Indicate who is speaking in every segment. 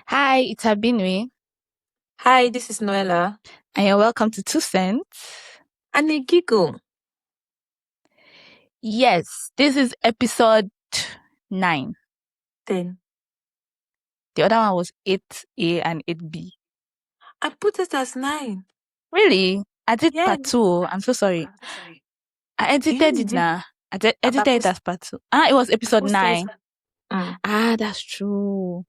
Speaker 1: Hi, it's Abinwe,
Speaker 2: Hi, this is Noella.
Speaker 1: and you're welcome to Two Cents.
Speaker 2: And a giggle.
Speaker 1: Yes, this is episode 9.
Speaker 2: Then
Speaker 1: The other one was 8A and 8B.
Speaker 2: I put it as 9.
Speaker 1: Really? I did
Speaker 2: Yeah.
Speaker 1: part 2. I'm so sorry. I edited
Speaker 2: You
Speaker 1: it
Speaker 2: did.
Speaker 1: now. I
Speaker 2: But
Speaker 1: edited it as part 2. It was episode
Speaker 2: posted.
Speaker 1: 9. That's true.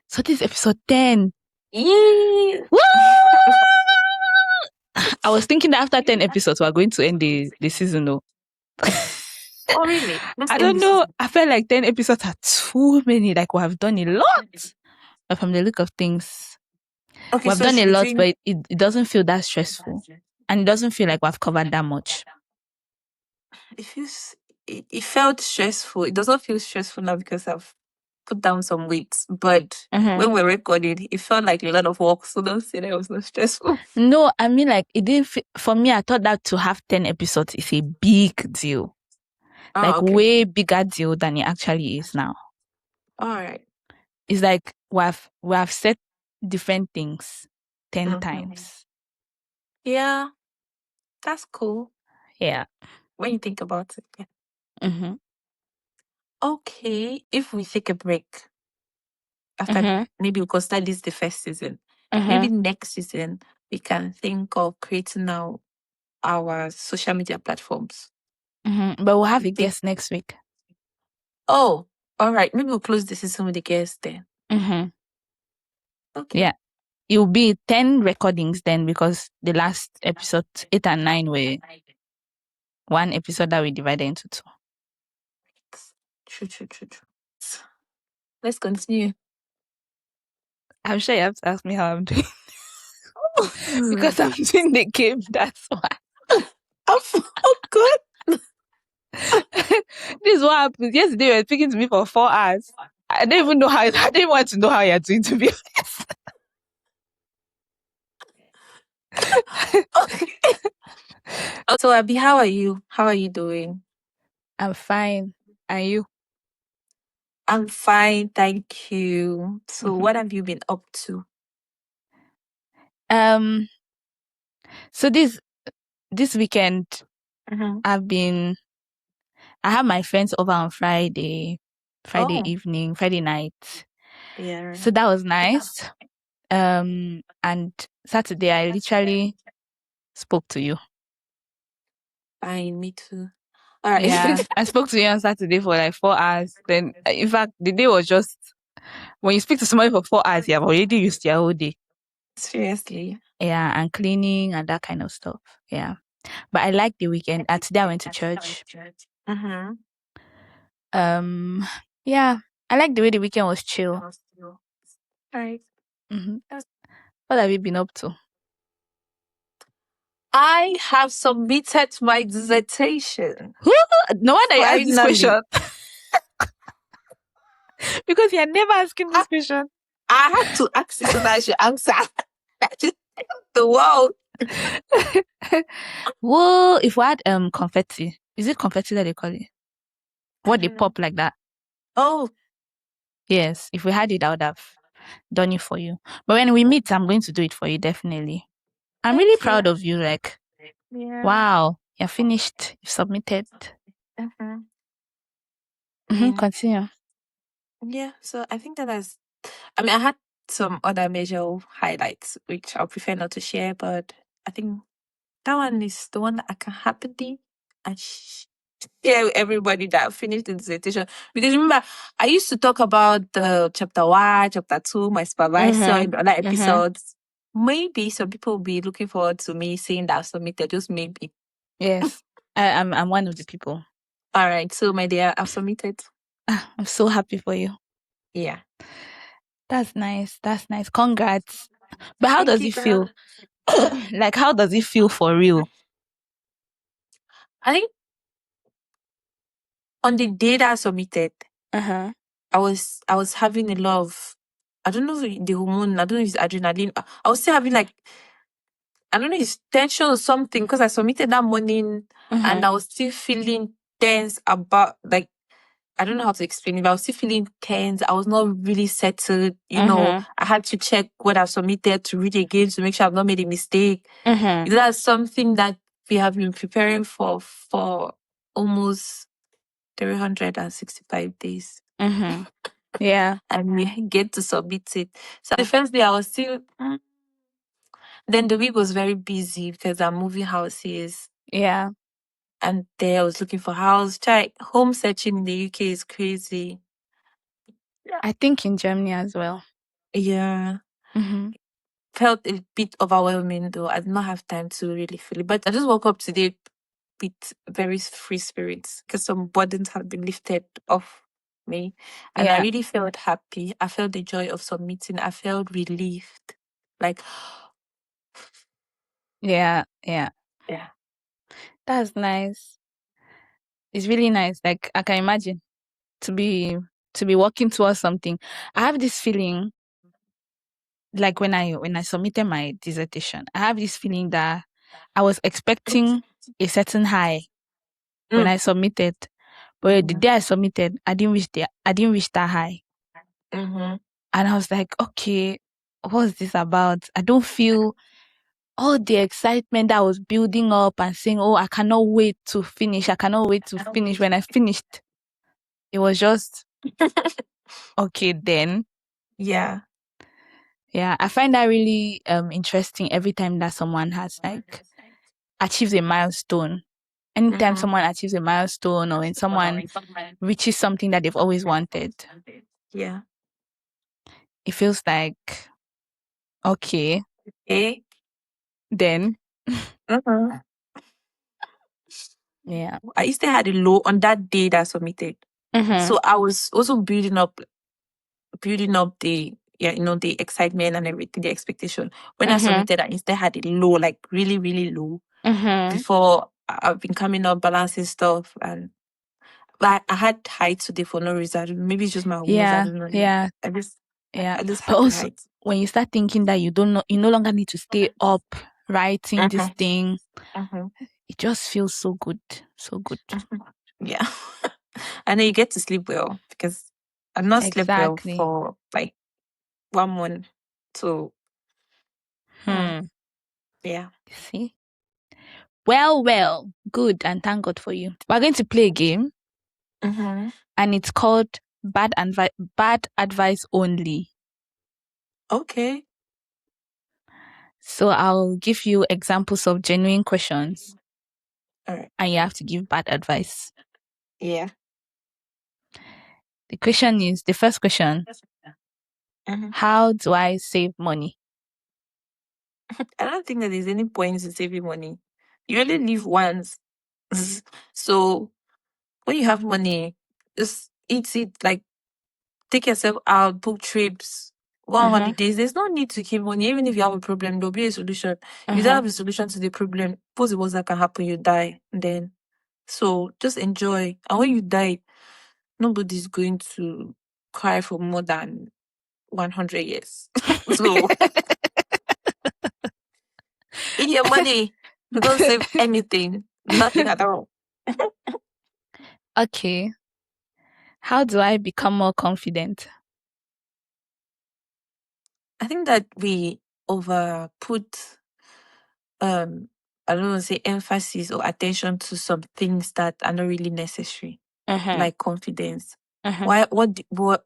Speaker 1: So this is episode 10.
Speaker 2: Yeah.
Speaker 1: Woo! I was thinking that after 10 episodes, we're going to end the season, though.
Speaker 2: Oh, really?
Speaker 1: I don't know. I felt like 10 episodes are too many. Like, we have done a lot. But from the look of things,
Speaker 2: Okay,
Speaker 1: we've
Speaker 2: so
Speaker 1: done a lot, but it doesn't feel that stressful. And it doesn't feel like we've covered that much.
Speaker 2: It felt stressful. It doesn't feel stressful now because I've put down some weight. But when we're recording, it felt like a lot of work. So don't say that it was not stressful.
Speaker 1: No, I mean, like, it didn't for me, I thought that to have 10 episodes is a big deal. Way bigger deal than it actually is now.
Speaker 2: All right.
Speaker 1: It's like we have said different things 10 times.
Speaker 2: Yeah, that's cool.
Speaker 1: Yeah.
Speaker 2: When you think about it. Yeah.
Speaker 1: Mm-hmm.
Speaker 2: Okay, if we take a break after maybe because that is the first season. Maybe next season we can think of creating our social media platforms.
Speaker 1: But we'll have a guest next week.
Speaker 2: Oh, all right. Maybe we'll close the season with the guest then. Okay.
Speaker 1: Yeah. It will be 10 recordings then because the last episode 8 and 9 were one episode that we divided into 2.
Speaker 2: True. Let's continue.
Speaker 1: I'm sure you have to ask me how I'm doing. Because I'm doing the game, that's why.
Speaker 2: Oh, good.
Speaker 1: This is what happened. Yesterday you were speaking to me for 4 hours. I don't even know how. I didn't want to know how you're doing, to be honest.
Speaker 2: Okay. So Abby, how are you? How are you doing?
Speaker 1: I'm fine. And you?
Speaker 2: I'm fine, thank you. So what have you been up to?
Speaker 1: So this weekend I have my friends over on Friday evening, Friday night.
Speaker 2: Yeah.
Speaker 1: So that was nice. And Saturday I literally spoke to you.
Speaker 2: Fine, me too. All right.
Speaker 1: Yeah, I spoke to you on Saturday for like 4 hours. Then, in fact, the day was just when you speak to somebody for 4 hours, you have already used your whole day.
Speaker 2: Seriously.
Speaker 1: Yeah, and cleaning and that kind of stuff. Yeah, but I like the weekend. Today I went to church. Yeah, I like the way the weekend was chill.
Speaker 2: All right.
Speaker 1: What have you been up to?
Speaker 2: I have submitted my dissertation.
Speaker 1: No wonder you asked this question. Because you're never asking this question.
Speaker 2: I had to ask it so that I should answer. The world.
Speaker 1: Well, if we had confetti, is it confetti that they call it? What they pop like that?
Speaker 2: Oh.
Speaker 1: Yes, if we had it, I would have done it for you. But when we meet, I'm going to do it for you, definitely. I'm really proud of you. Like, wow, you're finished. You've submitted. Continue.
Speaker 2: Yeah, so I think I had some other major highlights, which I'll prefer not to share, but I think that one is the one that I can happily share with everybody that I finished the dissertation. Because remember, I used to talk about the chapter 1, chapter 2, my supervisor in other episodes. Maybe some people will be looking forward to me saying that I submitted, just maybe.
Speaker 1: Yes, I'm one of the people.
Speaker 2: All right, so my dear, I've submitted.
Speaker 1: I'm so happy for you.
Speaker 2: Yeah.
Speaker 1: That's nice. Congrats. But how does it feel? Like, how does it feel for real?
Speaker 2: I think on the day that I submitted, I was having a lot of, I don't know the hormone, I don't know if it's adrenaline. I was still having like, I don't know if it's tension or something because I submitted that morning and I was still feeling tense about, like, I don't know how to explain it, but I was still feeling tense. I was not really settled. I had to check what I've submitted to read again to make sure I've not made a mistake.
Speaker 1: Mm-hmm.
Speaker 2: That's something that we have been preparing for almost 365 days.
Speaker 1: Mm-hmm. Yeah.
Speaker 2: And we get to submit it. So the first day I was still then the week was very busy because I'm moving houses.
Speaker 1: Yeah.
Speaker 2: And there I was looking for house. Home searching in the UK is crazy.
Speaker 1: I think in Germany as well.
Speaker 2: Yeah.
Speaker 1: Mm-hmm.
Speaker 2: Felt a bit overwhelming though. I did not have time to really feel it. But I just woke up today with very free spirits because some burdens have been lifted off me. And I
Speaker 1: Yeah.
Speaker 2: really felt happy. I felt the joy of submitting. I felt relieved. Like,
Speaker 1: Yeah. Yeah.
Speaker 2: yeah.
Speaker 1: That's nice. It's really nice. Like I can imagine to be working towards something. I have this feeling like when I submitted my dissertation, I have this feeling that I was expecting a certain high when
Speaker 2: Mm.
Speaker 1: I submitted, but the
Speaker 2: Mm-hmm.
Speaker 1: day I submitted, I didn't reach that high,
Speaker 2: Mm-hmm.
Speaker 1: and I was like, okay, what's this about? I don't feel all the excitement that was building up and saying, oh, I cannot wait to finish. I cannot wait to finish. When I finished, it was just okay then.
Speaker 2: Yeah.
Speaker 1: Yeah, I find that really interesting every time that someone has like achieves a milestone. Anytime
Speaker 2: Mm-hmm.
Speaker 1: someone achieves a milestone or when someone reaches something that they've always wanted,
Speaker 2: Yeah.
Speaker 1: it feels like okay,
Speaker 2: Okay.
Speaker 1: then
Speaker 2: Mm-hmm.
Speaker 1: yeah.
Speaker 2: I used to had a low on that day that I submitted.
Speaker 1: Mhm.
Speaker 2: So I was also building up the the excitement and everything, the expectation. When I
Speaker 1: Mhm.
Speaker 2: submitted, I instead had a low, like really, really low.
Speaker 1: Mhm.
Speaker 2: Before I've been coming up, balancing stuff, and but I had high today for no reason. Maybe it's just my hormones. I
Speaker 1: Yeah.
Speaker 2: don't know.
Speaker 1: Yeah.
Speaker 2: I just,
Speaker 1: Yeah.
Speaker 2: I just
Speaker 1: But
Speaker 2: had the
Speaker 1: also
Speaker 2: height.
Speaker 1: when you start thinking that you no longer need to stay up writing this
Speaker 2: Mm-hmm.
Speaker 1: thing,
Speaker 2: Mm-hmm.
Speaker 1: it just feels so good. So good.
Speaker 2: Yeah, and then you get to sleep well because I've not slept well
Speaker 1: Exactly.
Speaker 2: for like 1 month. So, uh,
Speaker 1: Hmm.
Speaker 2: yeah.
Speaker 1: See? Well, good, and thank God for you. We're going to play a game,
Speaker 2: Mm-hmm.
Speaker 1: and it's called Bad Advice Only.
Speaker 2: Okay.
Speaker 1: So I'll give you examples of genuine questions,
Speaker 2: All right.
Speaker 1: and you have to give bad advice.
Speaker 2: Yeah.
Speaker 1: The first question:
Speaker 2: Mhm.
Speaker 1: how do I save money?
Speaker 2: I don't think that there's any point in saving money. You only live once. So when you have money, just eat it, like take yourself out, book trips, go on
Speaker 1: Uh-huh.
Speaker 2: holidays. There's no need to keep money. Even if you have a problem, there'll be a solution. If you don't
Speaker 1: Uh-huh.
Speaker 2: have a solution to the problem, what's the worst that can happen? You die. And then so just enjoy. And when you die, nobody's going to cry for more than 100 years. So in your money, you don't save anything, nothing at all.
Speaker 1: Okay. How do I become more confident?
Speaker 2: I think that we over put I don't want to say emphasis or attention to some things that are not really necessary,
Speaker 1: Uh-huh.
Speaker 2: like confidence.
Speaker 1: Uh-huh.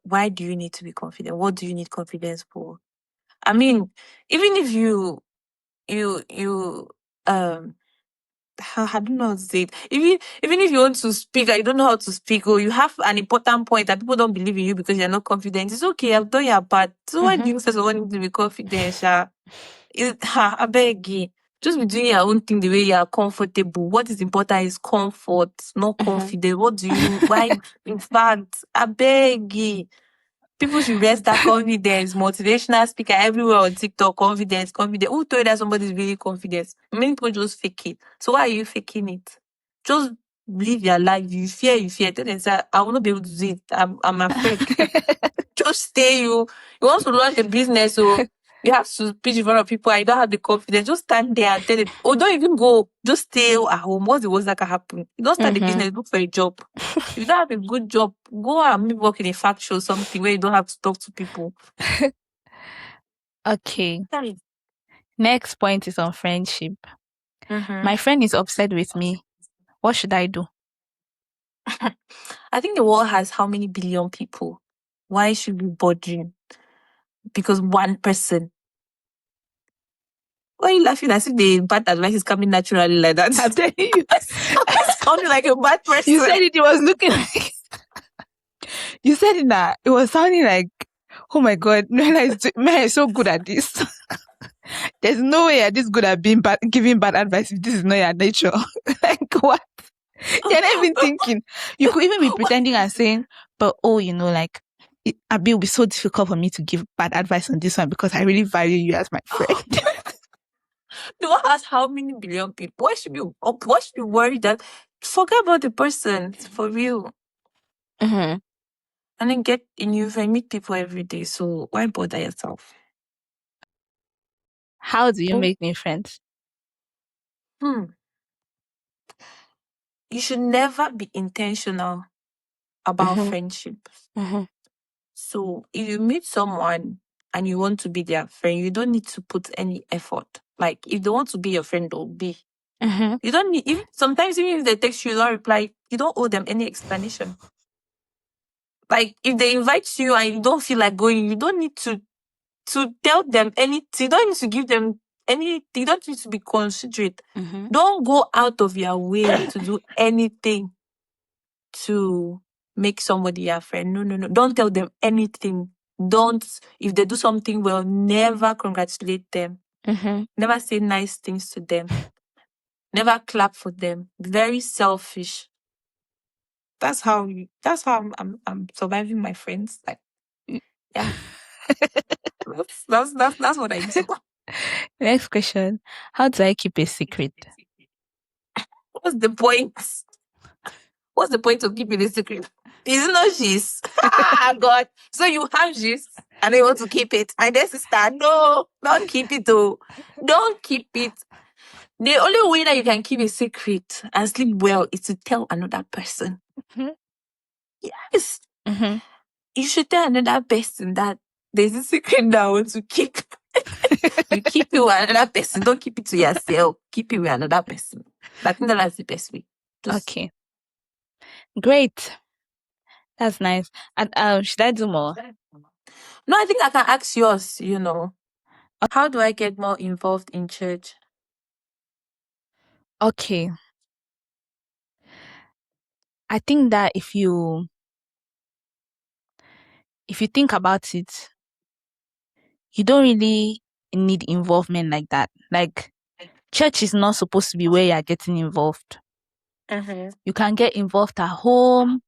Speaker 2: Why do you need to be confident? What do you need confidence for? I mean, even if you I don't know how to say it. Even if you want to speak and you don't know how to speak, or you have an important point that people don't believe in you because you're not confident, it's okay. I've done your part. So why do
Speaker 1: Uh-huh.
Speaker 2: you first of all need to be confident, Sha? I beg you. Just be doing your own thing the way you are comfortable. What is important is comfort, not
Speaker 1: Uh-huh.
Speaker 2: confidence. What do you? Why? In fact, I beg you. People should rest that confidence. Motivational speaker everywhere on TikTok. Confidence, confidence. Who told you that somebody is really confident? Many people just fake it. So why are you faking it? Just live your life. You fear. Tell them, say, I will not be able to do it. I'm afraid. Just stay. You want to launch a business, so you have to speak in front of people and you don't have the confidence. Just stand there and tell them, or don't even go. Just stay at home. What's the worst that can happen? You don't start the
Speaker 1: Mhm.
Speaker 2: business, look for a job. If you don't have a good job, go and maybe work in a factory or something where you don't have to talk to people.
Speaker 1: Okay.
Speaker 2: Sorry.
Speaker 1: Next point is on friendship.
Speaker 2: Mm-hmm.
Speaker 1: My friend is upset with me. What should I do?
Speaker 2: I think the world has how many billion people? Why should we bothering? Because one person. Why are you laughing as if the bad advice is coming naturally like that?
Speaker 1: I'm telling you.
Speaker 2: It's sounding like a bad person.
Speaker 1: You said it was looking like you said it that it was sounding like, oh my god, Mela is so good at this. There's no way you're this good at giving bad advice if this is not your nature. Like what? You're not even thinking. You could even be pretending and saying, but oh, like Abi, will be so difficult for me to give bad advice on this one because I really value you as my friend.
Speaker 2: The world has how many billion people? Why should you worry that? Forget about the person for real.
Speaker 1: Mm-hmm.
Speaker 2: And then get a new friend, meet people every day. So why bother yourself?
Speaker 1: How do you
Speaker 2: Oh,
Speaker 1: make new friends?
Speaker 2: you should never be intentional about
Speaker 1: Mm-hmm.
Speaker 2: friendship.
Speaker 1: Mm-hmm.
Speaker 2: So if you meet someone and you want to be their friend, you don't need to put any effort. Like if they want to be your friend, they'll be.
Speaker 1: Mm-hmm.
Speaker 2: You don't need even sometimes even if they text you, you don't reply, you don't owe them any explanation. Like if they invite you and you don't feel like going, you don't need to tell them anything. You don't need to give them anything. You don't need to be considerate.
Speaker 1: Mm-hmm.
Speaker 2: Don't go out of your way to do anything to make somebody your friend. No, no, no. Don't tell them anything. Don't, if they do something well, never congratulate them.
Speaker 1: Mm-hmm.
Speaker 2: Never say nice things to them. Never clap for them. Very selfish. That's how I'm surviving my friends. Like, yeah. That's what I do.
Speaker 1: Next question. How do I keep a secret?
Speaker 2: What's the point? What's the point of keeping a secret? Is it not she's? Ah, God. So you have this and you want to keep it. My dear sister, no, don't keep it. Oh. Don't keep it. The only way that you can keep a secret and sleep well is to tell another person.
Speaker 1: Mm-hmm.
Speaker 2: Yes.
Speaker 1: Mm-hmm.
Speaker 2: You should tell another person that there's a secret that I want to keep. You keep it with another person. Don't keep it to yourself. Keep it with another person. I think that's the best way. Just
Speaker 1: Okay. Great. That's nice. And should I do more?
Speaker 2: no, I think I can ask yours, How do I get more involved in church?
Speaker 1: Okay. I think that if you think about it, you don't really need involvement like that. Like church is not supposed to be where you're getting involved.
Speaker 2: Mm-hmm.
Speaker 1: You can get involved at home,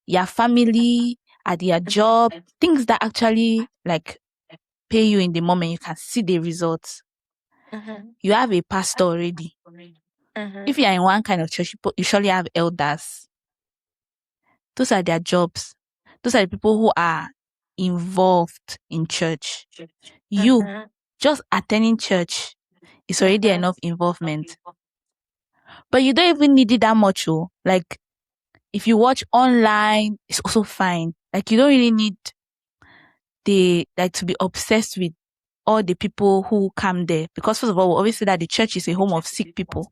Speaker 1: your family, at your job, things that actually like pay you in the moment. You can see the results.
Speaker 2: Mm-hmm.
Speaker 1: You have a pastor already.
Speaker 2: Mm-hmm.
Speaker 1: If you're in one kind of church, you usually have elders. Those are their jobs. Those are the people who are involved in church. You
Speaker 2: Mm-hmm.
Speaker 1: just attending church is already
Speaker 2: Mm-hmm.
Speaker 1: enough involvement. But you don't even need it that much. Oh. Like if you watch online, it's also fine. Like you don't really need to be obsessed with all the people who come there. Because first of all, we always say that the church is a home of sick people.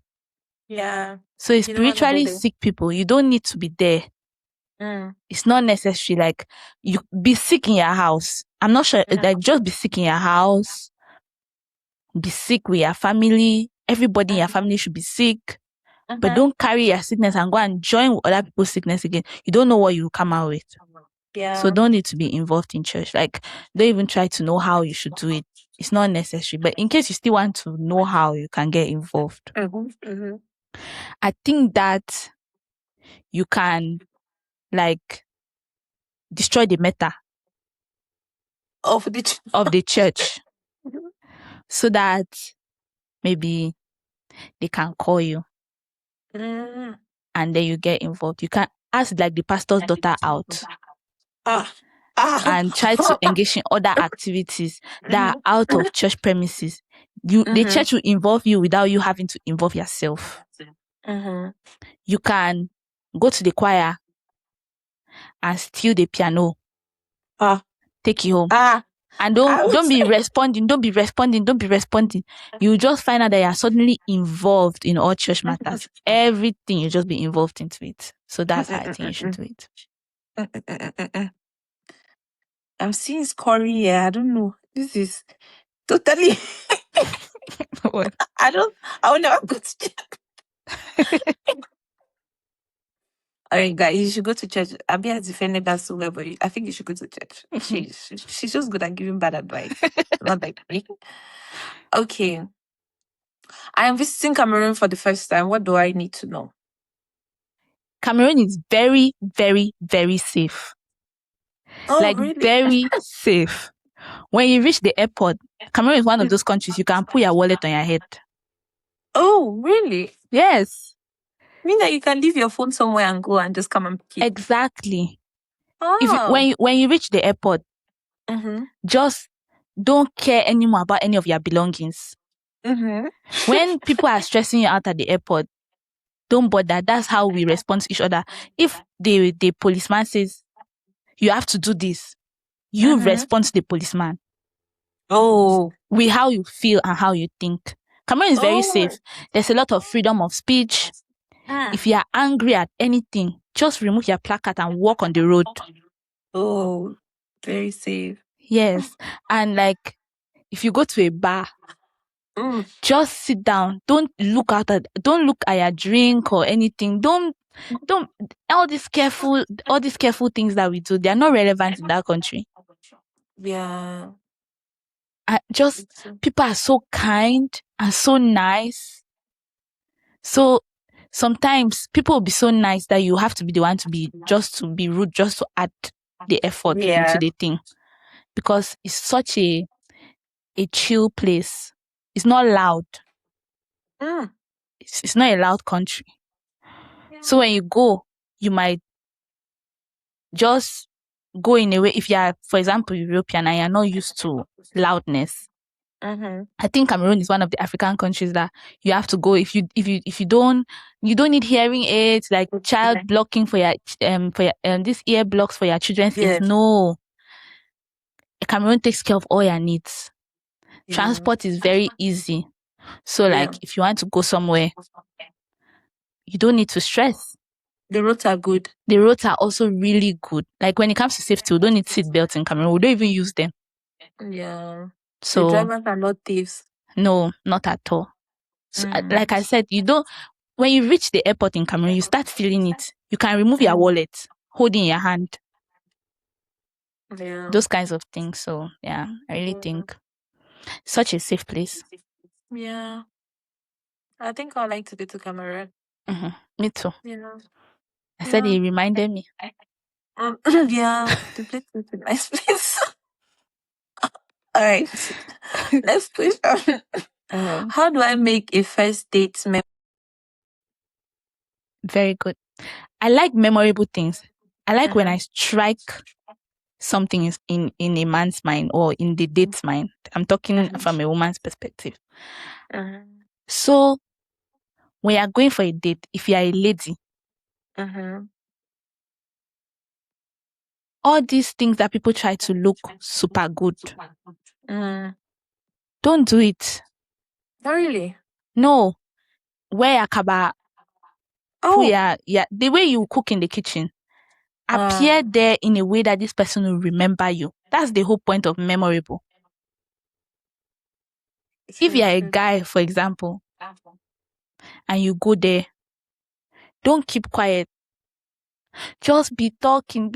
Speaker 2: Yeah.
Speaker 1: So it's
Speaker 2: You don't want to go
Speaker 1: spiritually
Speaker 2: there.
Speaker 1: sick people. You don't need to be there.
Speaker 2: Mm.
Speaker 1: It's not necessary. Like you be sick in your house. I'm not sure. Like just be sick in your house. Be sick with your family. Everybody in your family should be sick. But
Speaker 2: Mm-hmm.
Speaker 1: don't carry your sickness and go and join with other people's sickness again. You don't know what you will come out with. So
Speaker 2: Yeah.
Speaker 1: don't need to be involved in church. Like don't even try to know how you should do it. It's not necessary. But in case you still want to know how you can get involved,
Speaker 2: Mm-hmm. Mm-hmm.
Speaker 1: I think that you can like destroy the meta
Speaker 2: Of the
Speaker 1: of the church so that maybe they can call you
Speaker 2: mm.
Speaker 1: and then you get involved. You can ask like the pastor's daughter out
Speaker 2: Ah. Ah.
Speaker 1: and try to engage in other activities that
Speaker 2: Mm-hmm.
Speaker 1: are out of church premises. The
Speaker 2: Mm-hmm.
Speaker 1: church will involve you without you having to involve yourself.
Speaker 2: Mm-hmm.
Speaker 1: You can go to the choir and steal the piano,
Speaker 2: Ah.
Speaker 1: take it home.
Speaker 2: Ah.
Speaker 1: And
Speaker 2: I would
Speaker 1: don't be
Speaker 2: say,
Speaker 1: responding, don't be responding, don't be responding. You just find out that you're suddenly involved in all church matters. Everything, you just be involved into it. So that's how I think you should do it.
Speaker 2: I'm seeing Corey here. I don't know. This is totally.
Speaker 1: What?
Speaker 2: I don't. I will never go to church. All right, guys, you should go to church. Abby has defended that so well, but I think you should go to church. She's just good at giving bad advice. Not like me. Okay. I am visiting Cameroon for the first time. What do I need to know?
Speaker 1: Cameroon is very, very, very safe.
Speaker 2: Oh,
Speaker 1: Like
Speaker 2: really?
Speaker 1: very safe. When you reach the airport, Cameroon is one of those countries you can put your wallet on your head.
Speaker 2: Oh, really?
Speaker 1: Yes,
Speaker 2: Mean that you can leave your phone somewhere and go and just come and pick it.
Speaker 1: exactly.
Speaker 2: Oh.
Speaker 1: When you reach the airport,
Speaker 2: Mm-hmm.
Speaker 1: just don't care anymore about any of your belongings.
Speaker 2: Mm-hmm.
Speaker 1: When people are stressing you out at the airport, don't bother. That's how we respond to each other. If the policeman says you have to do this, you respond to the policeman
Speaker 2: Oh.
Speaker 1: with how you feel and how you think. Cameroon is very
Speaker 2: Oh.
Speaker 1: safe. There's a lot of freedom of speech. If you are angry at anything, just remove your placard and walk on the road.
Speaker 2: Oh, very safe.
Speaker 1: Yes. And like, if you go to a bar, just sit down. Don't look at your drink or anything. Don't all these careful things that we do, they are not relevant in that country.
Speaker 2: Yeah.
Speaker 1: Just people are so kind and so nice. So sometimes people will be so nice that you have to be the one to be rude, just to add the effort into the thing. Because it's such a chill place. It's not loud. It's not a loud country. So when you go, you might just go in a way. If you are, for example, European and you're not used to loudness, I think Cameroon is one of the African countries that you have to go if you don't need hearing aids, like child blocking for your this ear blocks for your children's ears. No, Cameroon takes care of all your needs. Transport is very easy. So like if you want to go somewhere, you don't need to stress.
Speaker 2: The roads are good.
Speaker 1: The roads are also really good. Like when it comes to safety, we don't need seat belts in Cameroon. We don't even use them.
Speaker 2: Yeah.
Speaker 1: So
Speaker 2: the drivers are not thieves.
Speaker 1: No, not at all. So, like I said, when you reach the airport in Cameroon, you start feeling it. You can remove your wallet, hold in your hand.
Speaker 2: Yeah.
Speaker 1: Those kinds of things. So yeah, I really think such a safe place.
Speaker 2: Yeah. I think I'd like to go to Cameroon.
Speaker 1: Me too.
Speaker 2: Yeah.
Speaker 1: I said it reminded me.
Speaker 2: Yeah, the place is a nice place. All right. Next question. How do I make a first date
Speaker 1: Very good. I like memorable things. I like when I strike something in a man's mind or in the date's mind. I'm talking from a woman's perspective. So when you're going for a date, if you're a lady, all these things that people try to look super good, don't do it.
Speaker 2: Oh, really?
Speaker 1: No. Wear akaba.
Speaker 2: Oh.
Speaker 1: Yeah, the way you cook in the kitchen. Appear there in a way that this person will remember you. That's the whole point of memorable. If you're a guy, for example, and you go there, don't keep quiet. Just be talking.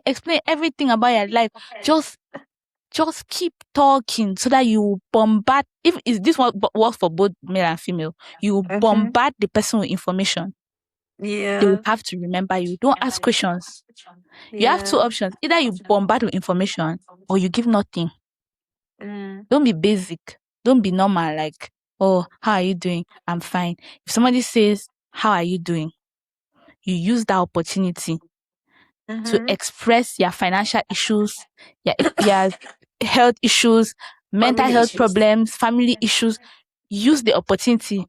Speaker 1: Explain everything about your life. Just keep talking so that you bombard. If is this one works for both male and female, you bombard the person with information.
Speaker 2: Yeah.
Speaker 1: They will have to remember you. Don't ask questions. You have two options. Either you bombard with information or you give nothing. Don't be basic. Don't be normal like, oh, how are you doing? I'm fine. If somebody says, how are you doing? You use that opportunity to express your financial issues, your health issues, mental health problems, family issues. Use the opportunity.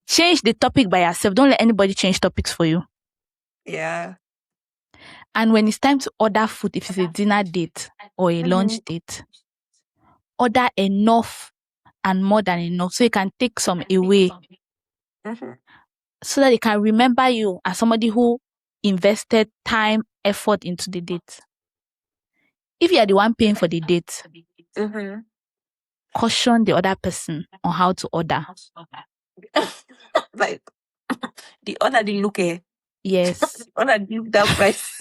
Speaker 1: Change the topic by yourself. Don't let anybody change topics for you.
Speaker 2: Yeah.
Speaker 1: And when it's time to order food, if it's a dinner date or a lunch date, order enough and more than enough so you can take some away so that they can remember you as somebody who invested time, effort into the date. If you are the one paying for the date, caution the other person on how to order.
Speaker 2: Like the other didn't look at.
Speaker 1: Yes.
Speaker 2: The other didn't look that price.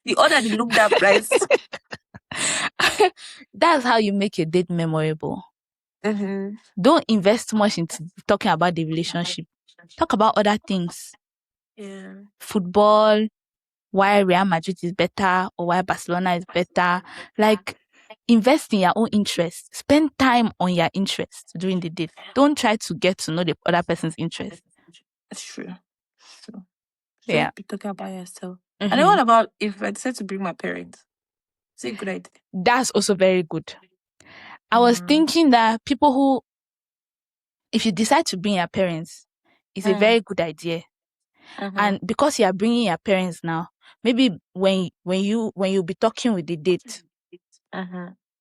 Speaker 2: The other didn't look that price.
Speaker 1: That's how you make your date memorable. Don't invest too much into talking about the relationship. Talk about other things.
Speaker 2: Yeah.
Speaker 1: Football, why Real Madrid is better or why Barcelona is better. Like, invest in your own interest. Spend time on your interest during the date. Don't try to get to know the other person's interest.
Speaker 2: That's true. So
Speaker 1: Yeah.
Speaker 2: be talking about yourself. And then what about if I decide to bring my parents? Is it a good idea?
Speaker 1: That's also very good. I was thinking that people who, if you decide to bring your parents, it's a very good idea. And because you are bringing your parents now, maybe when you be talking with the date,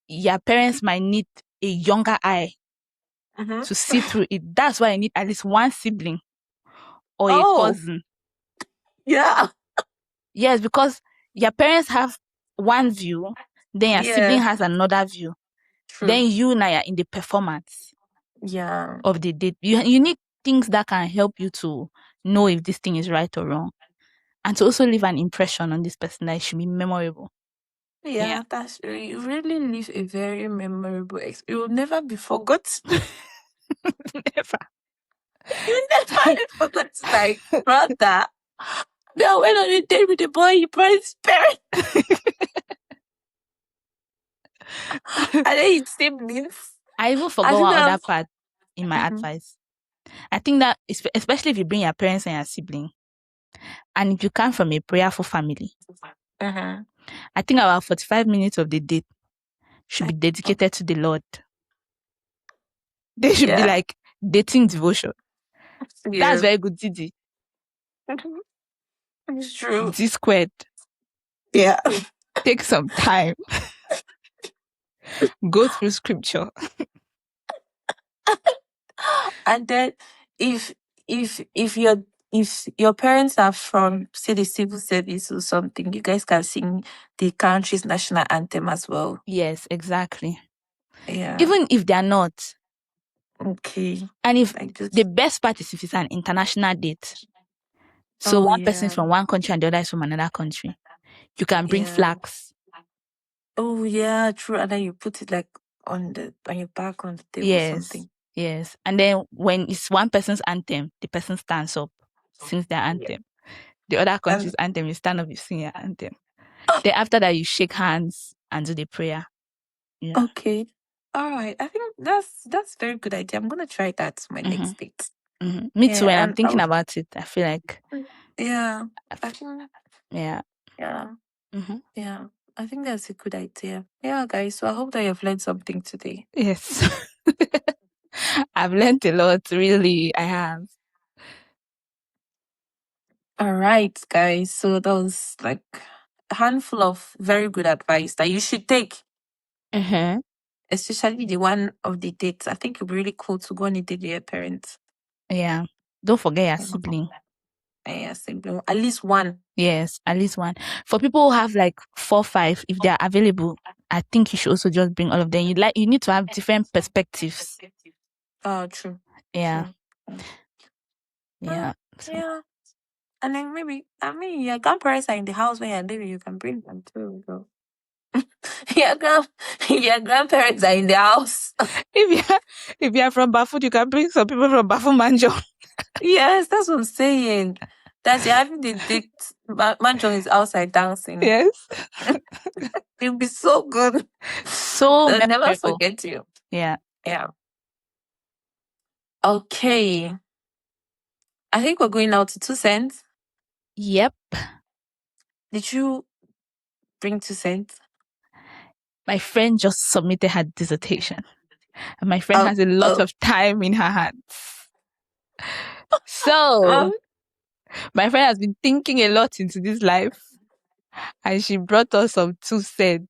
Speaker 1: your parents might need a younger eye to see through it. That's why I need at least one sibling or a cousin.
Speaker 2: Yeah.
Speaker 1: Yes, because your parents have one view, then your sibling has another view.
Speaker 2: True.
Speaker 1: Then you now are in the performance of the date. You need things that can help you to know if this thing is right or wrong. And to also leave an impression on this person that it should be memorable.
Speaker 2: Yeah, that's you really leave a very memorable experience. It will never be forgotten.
Speaker 1: Never.
Speaker 2: You never be forgotten. Like, brother, I went on a date with a boy, he brought his parents. And then his siblings.
Speaker 1: I even forgot one other part in my advice. I think that, especially if you bring your parents and your sibling, and if you come from a prayerful family, I think about 45 minutes of the date should be dedicated to the Lord. They should be like dating devotion. That's very good, Didi.
Speaker 2: It's true.
Speaker 1: D squared.
Speaker 2: Yeah.
Speaker 1: Take some time. Go through scripture.
Speaker 2: And then if your parents are from, say, the civil service or something, you guys can sing the country's national anthem as well.
Speaker 1: Yes, exactly.
Speaker 2: Yeah.
Speaker 1: Even if they are not.
Speaker 2: Okay.
Speaker 1: And if the best part is if it's an international date. So one person is from one country and the other is from another country. You can bring flags.
Speaker 2: Oh yeah, true. And then you put it like on your back on the table or something.
Speaker 1: Yes. And then when it's one person's anthem, the person stands up, sings their anthem. The other country's anthem, you stand up, you sing your anthem. Then after that, you shake hands and do the prayer. Yeah.
Speaker 2: Okay. All right. I think that's a very good idea. I'm gonna try that my next date.
Speaker 1: Me too. When I'm thinking about it, I feel like
Speaker 2: yeah.
Speaker 1: Yeah.
Speaker 2: Yeah. I think that's a good idea. Yeah, guys. So I hope that you've learned something today.
Speaker 1: Yes. I've learned a lot, really. I have.
Speaker 2: All right, guys. So that was like a handful of very good advice that you should take. Especially the one of the dates. I think it'd be really cool to go on a date with your parents.
Speaker 1: Yeah. Don't forget your sibling.
Speaker 2: Yeah, sibling. At least one.
Speaker 1: Yes, at least one. For people who have like 4, 5, if they are available, I think you should also just bring all of them. You need to have different perspectives.
Speaker 2: Oh, true.
Speaker 1: Yeah.
Speaker 2: True.
Speaker 1: Yeah.
Speaker 2: Yeah. And then maybe, your grandparents are in the house when you're living, you can bring them too, bro. your grandparents are in the house.
Speaker 1: If you're from Bafut, you can bring some people from Bafut Manjo.
Speaker 2: Yes, that's what I'm saying. That's having the date. Manjo is outside dancing.
Speaker 1: Yes.
Speaker 2: It'll be so good.
Speaker 1: So
Speaker 2: They'll never forget you.
Speaker 1: Yeah.
Speaker 2: Yeah. Okay. I think we're going now to 2 cents.
Speaker 1: Yep.
Speaker 2: Did you bring 2 cents?
Speaker 1: My friend just submitted her dissertation. And my friend has a lot of time in her hands. So, my friend has been thinking a lot into this life. and she brought us some 2 cents.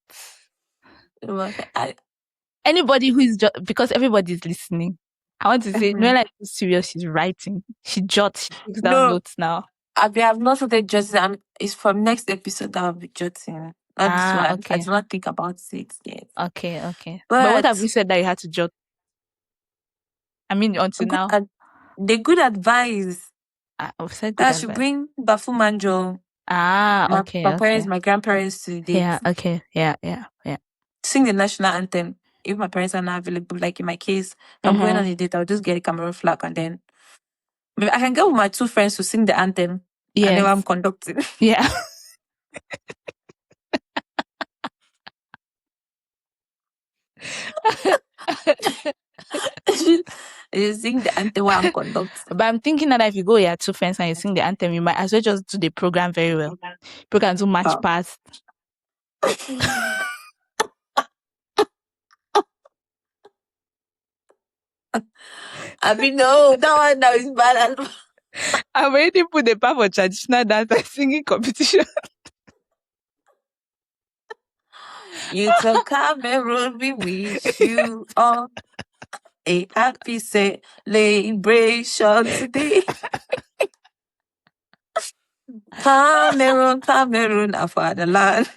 Speaker 2: I,
Speaker 1: Anybody who is just because everybody's listening. I want to say,
Speaker 2: mhm.
Speaker 1: Noella is so serious. She's writing. She jots. She takes down
Speaker 2: No,
Speaker 1: notes now.
Speaker 2: I've not started jotting. It's from next episode that I'll be jotting. Not this one. I
Speaker 1: Okay.
Speaker 2: do not think about it yet.
Speaker 1: Okay. But what have
Speaker 2: But
Speaker 1: we said that you had to jot? I mean, until
Speaker 2: good
Speaker 1: now.
Speaker 2: the good advice
Speaker 1: I've said good
Speaker 2: that I should
Speaker 1: advice.
Speaker 2: bring Bafumanjo,
Speaker 1: Okay.
Speaker 2: my parents, my grandparents to date.
Speaker 1: Yeah, okay. Yeah.
Speaker 2: Sing the national anthem if my parents are not available. Like in my case, if I'm going on
Speaker 1: Mm-hmm.
Speaker 2: a date, I'll just get a Cameroon flag and then maybe I can go with my 2 friends to sing the anthem and then I'm
Speaker 1: Yes.
Speaker 2: conducting.
Speaker 1: Yeah.
Speaker 2: You sing the anthem while I'm conducting.
Speaker 1: But I'm thinking that if you go here 2 friends and you sing the anthem, you might as well just do the program very well. People can do match
Speaker 2: Oh.
Speaker 1: past.
Speaker 2: I mean, no, that one now is bad.
Speaker 1: I've already put the part for traditional dance and singing competition.
Speaker 2: You took Cameroon, we wish you all a happy celebration today. Cameroon, our fatherland.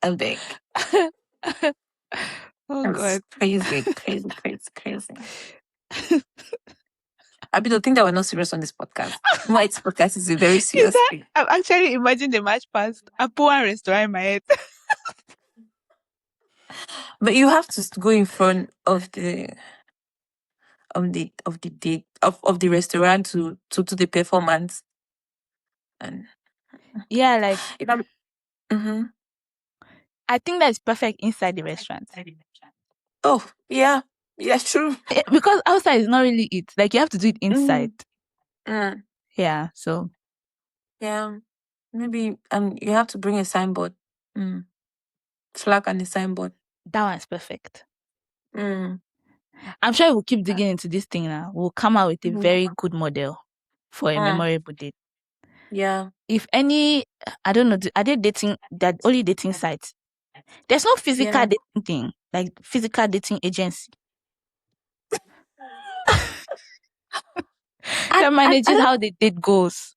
Speaker 2: I'm big.
Speaker 1: Oh
Speaker 2: That's
Speaker 1: God.
Speaker 2: crazy. I mean, don't think that we're not serious on this podcast. My podcast is a very
Speaker 1: Is
Speaker 2: serious
Speaker 1: that
Speaker 2: thing.
Speaker 1: I'm actually imagining the match past. I put one restaurant in my head.
Speaker 2: But you have to go in front of the date of the restaurant to do the performance. And
Speaker 1: Yeah, like
Speaker 2: if I'm, mhm.
Speaker 1: I think that's perfect inside the restaurant.
Speaker 2: Oh yeah, true.
Speaker 1: Because outside is not really it. Like you have to do it inside.
Speaker 2: Mm.
Speaker 1: Yeah. So
Speaker 2: Yeah, maybe you have to bring a signboard, flag and a signboard.
Speaker 1: that one's perfect.
Speaker 2: Mm.
Speaker 1: I'm sure we'll keep digging into this thing now. We'll come out with a
Speaker 2: Mhm.
Speaker 1: very good model for a memorable date.
Speaker 2: Yeah,
Speaker 1: If any, I don't know, are they dating that only dating sites? There's no physical
Speaker 2: yeah.
Speaker 1: dating thing, like physical dating agency
Speaker 2: I,
Speaker 1: that
Speaker 2: I
Speaker 1: manages
Speaker 2: don't
Speaker 1: how the date goes.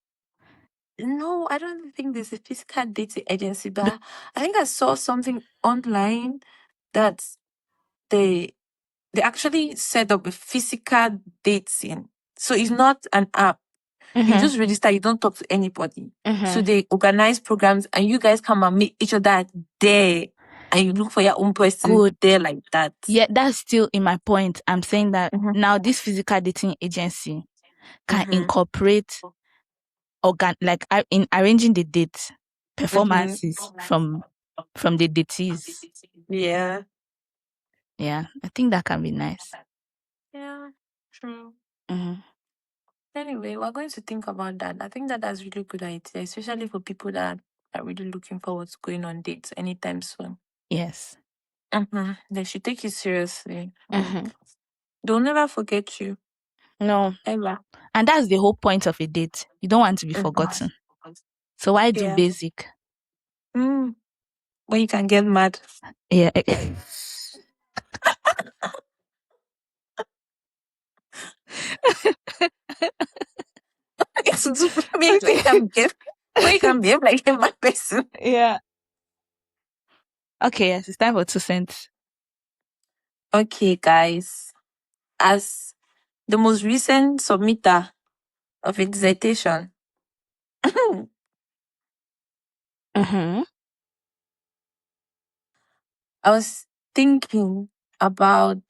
Speaker 2: no, I don't think there's a physical dating agency,
Speaker 1: Be-
Speaker 2: but I think I saw something online that they they actually set up a physical dating. So it's not an app. You
Speaker 1: Mhm.
Speaker 2: just register, you don't talk to anybody. So
Speaker 1: Mhm.
Speaker 2: they organize programs and you guys come and meet each other there and you look for your own person
Speaker 1: Good.
Speaker 2: there like that.
Speaker 1: Yeah, that's still in my point. I'm saying that
Speaker 2: Mhm.
Speaker 1: now this physical dating agency can
Speaker 2: Mhm.
Speaker 1: incorporate in arranging the date
Speaker 2: Mhm.
Speaker 1: performances from the datees.
Speaker 2: Yeah.
Speaker 1: Yeah, I think that can be nice.
Speaker 2: Yeah. True.
Speaker 1: Mhm.
Speaker 2: Anyway, we're going to think about that. I think that that's really good idea, especially for people that are really looking forward to going on dates anytime soon.
Speaker 1: Yes.
Speaker 2: They should take you seriously.
Speaker 1: Mhm.
Speaker 2: They'll never forget you.
Speaker 1: No,
Speaker 2: Ever.
Speaker 1: and that's the whole point of a date. You don't want to be
Speaker 2: Mhm.
Speaker 1: forgotten. So why do
Speaker 2: Yeah.
Speaker 1: basic?
Speaker 2: When you can get mad.
Speaker 1: Yeah.
Speaker 2: It's to me,
Speaker 1: Okay.
Speaker 2: when you can behave like a mad person.
Speaker 1: Yeah. Okay, yes, it's time for 2 cents.
Speaker 2: Okay, guys. As the most recent submitter of a dissertation,
Speaker 1: Mm-hmm.
Speaker 2: I was thinking about,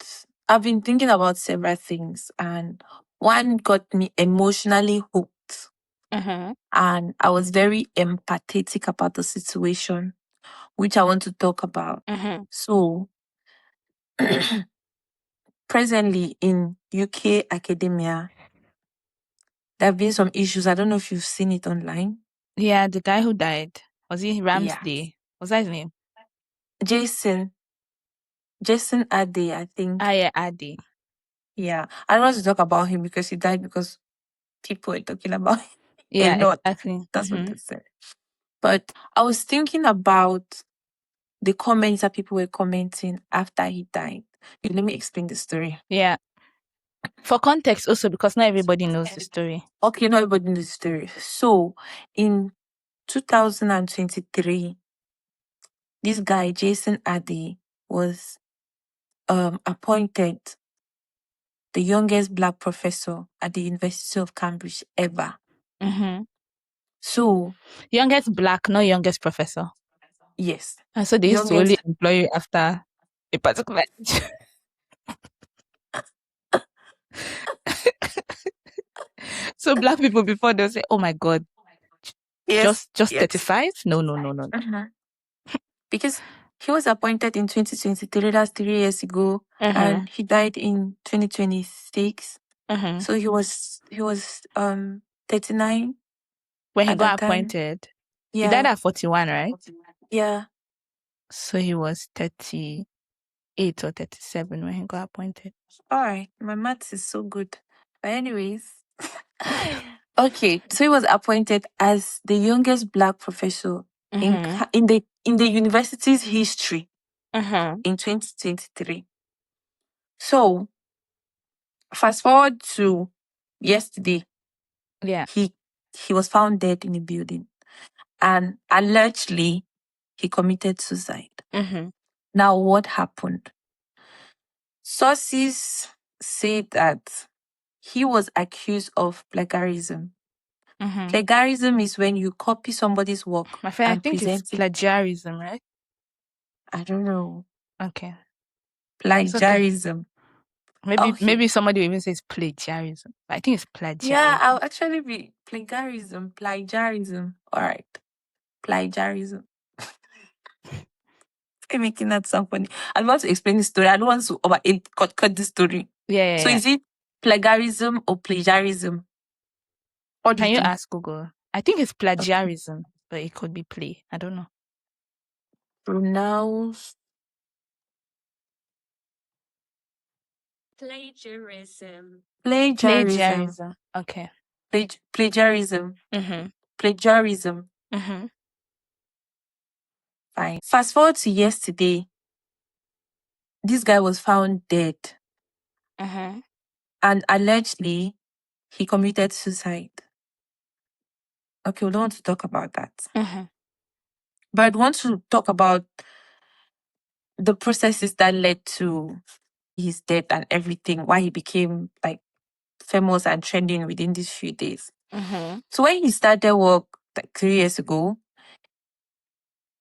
Speaker 2: I've been thinking about several things, and one got me emotionally hooked.
Speaker 1: Mm-hmm.
Speaker 2: And I was very empathetic about the situation, which I want to talk about.
Speaker 1: Mm-hmm.
Speaker 2: So, presently in UK academia, there have been some issues. I don't know if you've seen it online.
Speaker 1: Yeah, the guy who died. Was he
Speaker 2: Yeah.
Speaker 1: Ramsday? Was that his name?
Speaker 2: Jason, Jason Arday, I think.
Speaker 1: Yeah, Adi.
Speaker 2: Yeah. I don't want to talk about him because he died because people are talking about him. a
Speaker 1: Yeah,
Speaker 2: lot.
Speaker 1: exactly.
Speaker 2: That's what they said. But I was thinking about the comments that people were commenting after he died. Let me explain the story.
Speaker 1: Yeah. For context also, because not everybody knows the story.
Speaker 2: Okay, not everybody knows the story. So in 2023, this guy, Jason Arday, was appointed the youngest black professor at the University of Cambridge ever.
Speaker 1: Mm-hmm.
Speaker 2: So,
Speaker 1: Youngest black, not youngest professor.
Speaker 2: yes,
Speaker 1: And so they used to only
Speaker 2: youngest.
Speaker 1: employ you after a particular age. So black people before they'll say, oh my God,
Speaker 2: Yes,
Speaker 1: just
Speaker 2: yes.
Speaker 1: 35? No, no, no, no, no.
Speaker 2: Mhm. Because he was appointed in 2023, that's 3 years ago,
Speaker 1: Mm-hmm.
Speaker 2: and he died in 2026.
Speaker 1: Mm-hmm.
Speaker 2: So he was 39
Speaker 1: When he
Speaker 2: at
Speaker 1: got
Speaker 2: that time.
Speaker 1: appointed, he died
Speaker 2: Yeah.
Speaker 1: at 41, right?
Speaker 2: Yeah.
Speaker 1: So he was 38 or 37 when he got appointed.
Speaker 2: All right. My maths is so good. But anyways, okay. So he was appointed as the youngest black professor in
Speaker 1: Mm-hmm.
Speaker 2: in the university's history
Speaker 1: Mm-hmm.
Speaker 2: in 2023. So fast forward to yesterday,
Speaker 1: Yeah.
Speaker 2: he was found dead in a building, and allegedly he committed suicide.
Speaker 1: Mm-hmm.
Speaker 2: Now, what happened? Sources say that he was accused of plagiarism.
Speaker 1: Mm-hmm.
Speaker 2: Plagiarism is when you copy somebody's work
Speaker 1: My friend, I
Speaker 2: and
Speaker 1: think it's
Speaker 2: present it.
Speaker 1: plagiarism, right?
Speaker 2: I don't know.
Speaker 1: Okay. It's okay.
Speaker 2: Plagiarism. Okay.
Speaker 1: Maybe somebody will even says plagiarism. I think it's
Speaker 2: Yeah,
Speaker 1: plagiarism.
Speaker 2: I'll actually be plagiarism. Plagiarism. All right. Plagiarism. I'm making that sound funny. I want to explain the story. I don't want to cut the story.
Speaker 1: Yeah, yeah,
Speaker 2: So
Speaker 1: yeah.
Speaker 2: is it plagiarism or plagiarism? What do you
Speaker 1: Can you
Speaker 2: think?
Speaker 1: ask Google? I think it's
Speaker 2: Okay.
Speaker 1: plagiarism, but it could be play. I don't know.
Speaker 2: Pronounce plagiarism.
Speaker 1: Plagiarism. Okay.
Speaker 2: Plagiarism.
Speaker 1: Mm-hmm.
Speaker 2: Plagiarism.
Speaker 1: Mm-hmm.
Speaker 2: Fine. Fast forward to yesterday. This guy was found dead,
Speaker 1: Mm-hmm.
Speaker 2: and allegedly he committed suicide. Okay, we don't want to talk about that.
Speaker 1: Mm-hmm.
Speaker 2: But I want to talk about the processes that led to his death and everything, why he became like famous and trending within these few days.
Speaker 1: Mm-hmm.
Speaker 2: So when he started work like 3 years ago,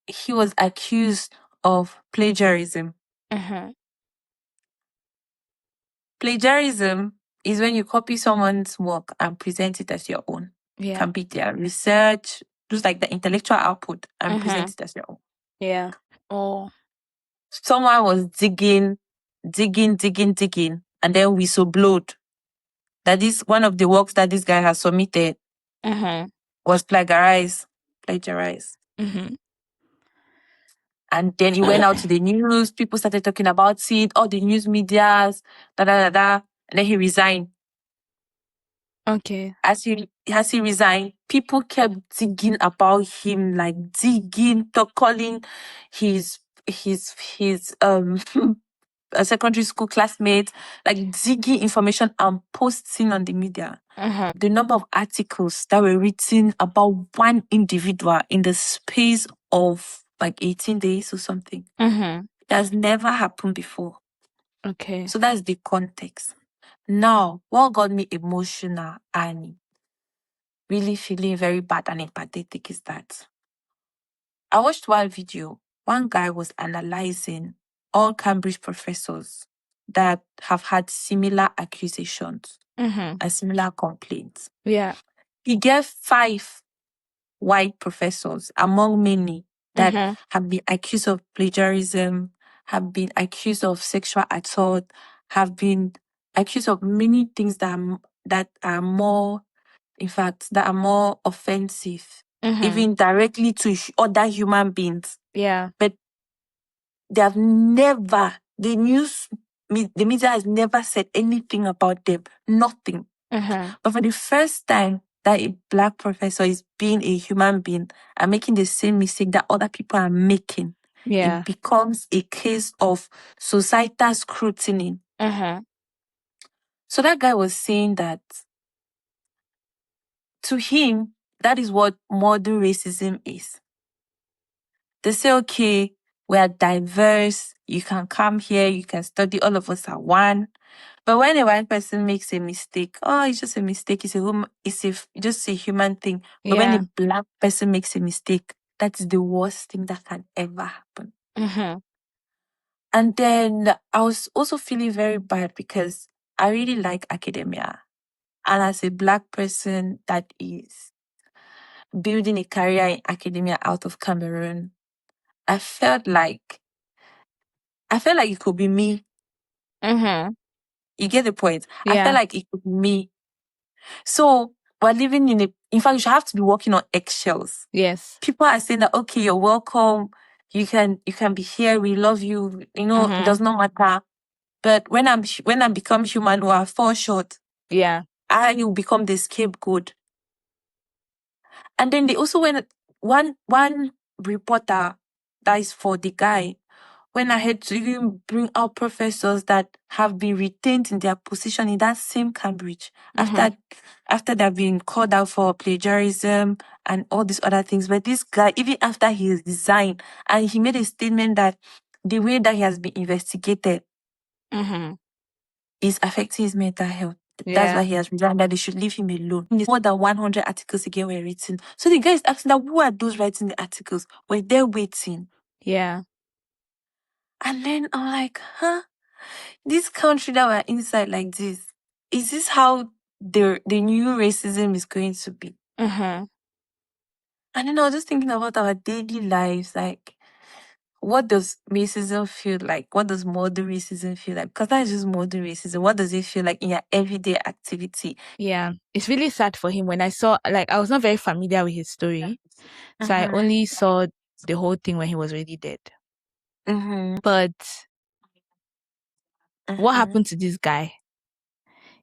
Speaker 2: he was accused of plagiarism.
Speaker 1: Mm-hmm.
Speaker 2: Plagiarism is when you copy someone's work and present it as your own.
Speaker 1: Yeah.
Speaker 2: Can be their research, just like the intellectual output, and
Speaker 1: Mm-hmm.
Speaker 2: present it as your own.
Speaker 1: Yeah. Oh.
Speaker 2: Someone was digging, and then whistleblowed that this one of the works that this guy has submitted
Speaker 1: Mm-hmm.
Speaker 2: was plagiarized.
Speaker 1: Mm-hmm.
Speaker 2: And then he went out to the news. People started talking about it. All the news medias, da da da da. And then he resigned.
Speaker 1: Okay.
Speaker 2: As he resigned, people kept digging about him, like digging, calling his a secondary school classmate, like digging information and posting on the media.
Speaker 1: Mm-hmm.
Speaker 2: The number of articles that were written about one individual in the space of like 18 days or something.
Speaker 1: Mm-hmm.
Speaker 2: It has never happened before.
Speaker 1: Okay.
Speaker 2: So that's the context. Now, what got me emotional and really feeling very bad and empathetic is that I watched one video. One guy was analyzing all Cambridge professors that have had similar accusations
Speaker 1: Mm-hmm.
Speaker 2: and similar complaints.
Speaker 1: Yeah.
Speaker 2: He gave 5 white professors among many that
Speaker 1: Mm-hmm.
Speaker 2: have been accused of plagiarism, have been accused of sexual assault, have been accused of many things that are more, in fact, that are more offensive,
Speaker 1: Mm-hmm.
Speaker 2: even directly to other human beings.
Speaker 1: Yeah.
Speaker 2: But they have never, the media has never said anything about them, nothing.
Speaker 1: Mm-hmm.
Speaker 2: But for the first time, that a black professor is being a human being and making the same mistake that other people are making,
Speaker 1: Yeah.
Speaker 2: it becomes a case of societal scrutiny.
Speaker 1: Uh-huh.
Speaker 2: So that guy was saying that to him, that is what modern racism is. They say, okay, we are diverse, you can come here, you can study, all of us are one. But when a white person makes a mistake, oh, it's just a mistake, just a human thing. But when a
Speaker 1: Yeah.
Speaker 2: black person makes a mistake, that's the worst thing that can ever happen.
Speaker 1: Uh-huh.
Speaker 2: And then I was also feeling very bad because I really like academia. And as a black person that is building a career in academia out of Cameroon, I felt like it could be me.
Speaker 1: Uh-huh.
Speaker 2: You get the point? I felt
Speaker 1: Yeah.
Speaker 2: like it could be me. So we're living in fact, you should have to be walking on eggshells.
Speaker 1: Yes.
Speaker 2: People are saying that, okay, you're welcome. You can be here. We love you. It
Speaker 1: Uh-huh.
Speaker 2: does not matter. But when I become human or I fall short,
Speaker 1: Yeah.
Speaker 2: I will become the scapegoat. And then they also went one reporter that is for the guy went ahead to even bring out professors that have been retained in their position in that same Cambridge
Speaker 1: Uh-huh.
Speaker 2: after they've been called out for plagiarism and all these other things. But this guy, even after he resigned, and he made a statement that the way that he has been investigated
Speaker 1: Uh-huh.
Speaker 2: is affecting his mental health. That's why
Speaker 1: Yeah.
Speaker 2: he has resigned, that they should leave him alone. More than 100 articles again were written. So the guy is asking that, who are those writing the articles? Were they waiting?
Speaker 1: Yeah.
Speaker 2: And then I'm like, huh? This country that we're inside like this, is this how the new racism is going to be?
Speaker 1: Uh-huh.
Speaker 2: And then I was just thinking about our daily lives, like what does racism feel like? What does modern racism feel like? Because that is just modern racism. What does it feel like in your everyday activity?
Speaker 1: Yeah. It's really sad for him when I saw, like, I was not very familiar with his story. So I
Speaker 2: Mm-hmm.
Speaker 1: only saw the whole thing when he was already dead.
Speaker 2: Mm-hmm.
Speaker 1: But what
Speaker 2: Mm-hmm.
Speaker 1: happened to this guy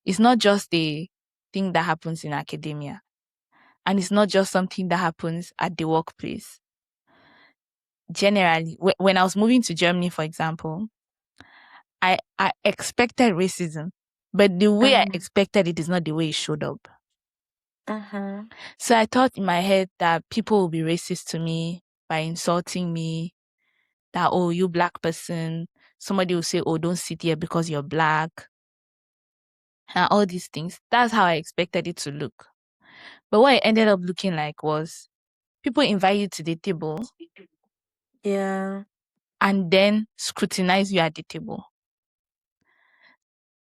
Speaker 1: is not just a thing that happens in academia. And it's not just something that happens at the workplace. Generally, when I was moving to Germany, for example, I expected racism, but the way I
Speaker 2: Mm-hmm.
Speaker 1: expected it is not the way it showed up.
Speaker 2: Mm-hmm.
Speaker 1: So I thought in my head that people will be racist to me by insulting me, that, oh, you black person. Somebody will say, oh, don't sit here because you're black. And all these things. That's how I expected it to look. But what it ended up looking like was people invite you to the table
Speaker 2: Yeah.
Speaker 1: and then scrutinize you at the table.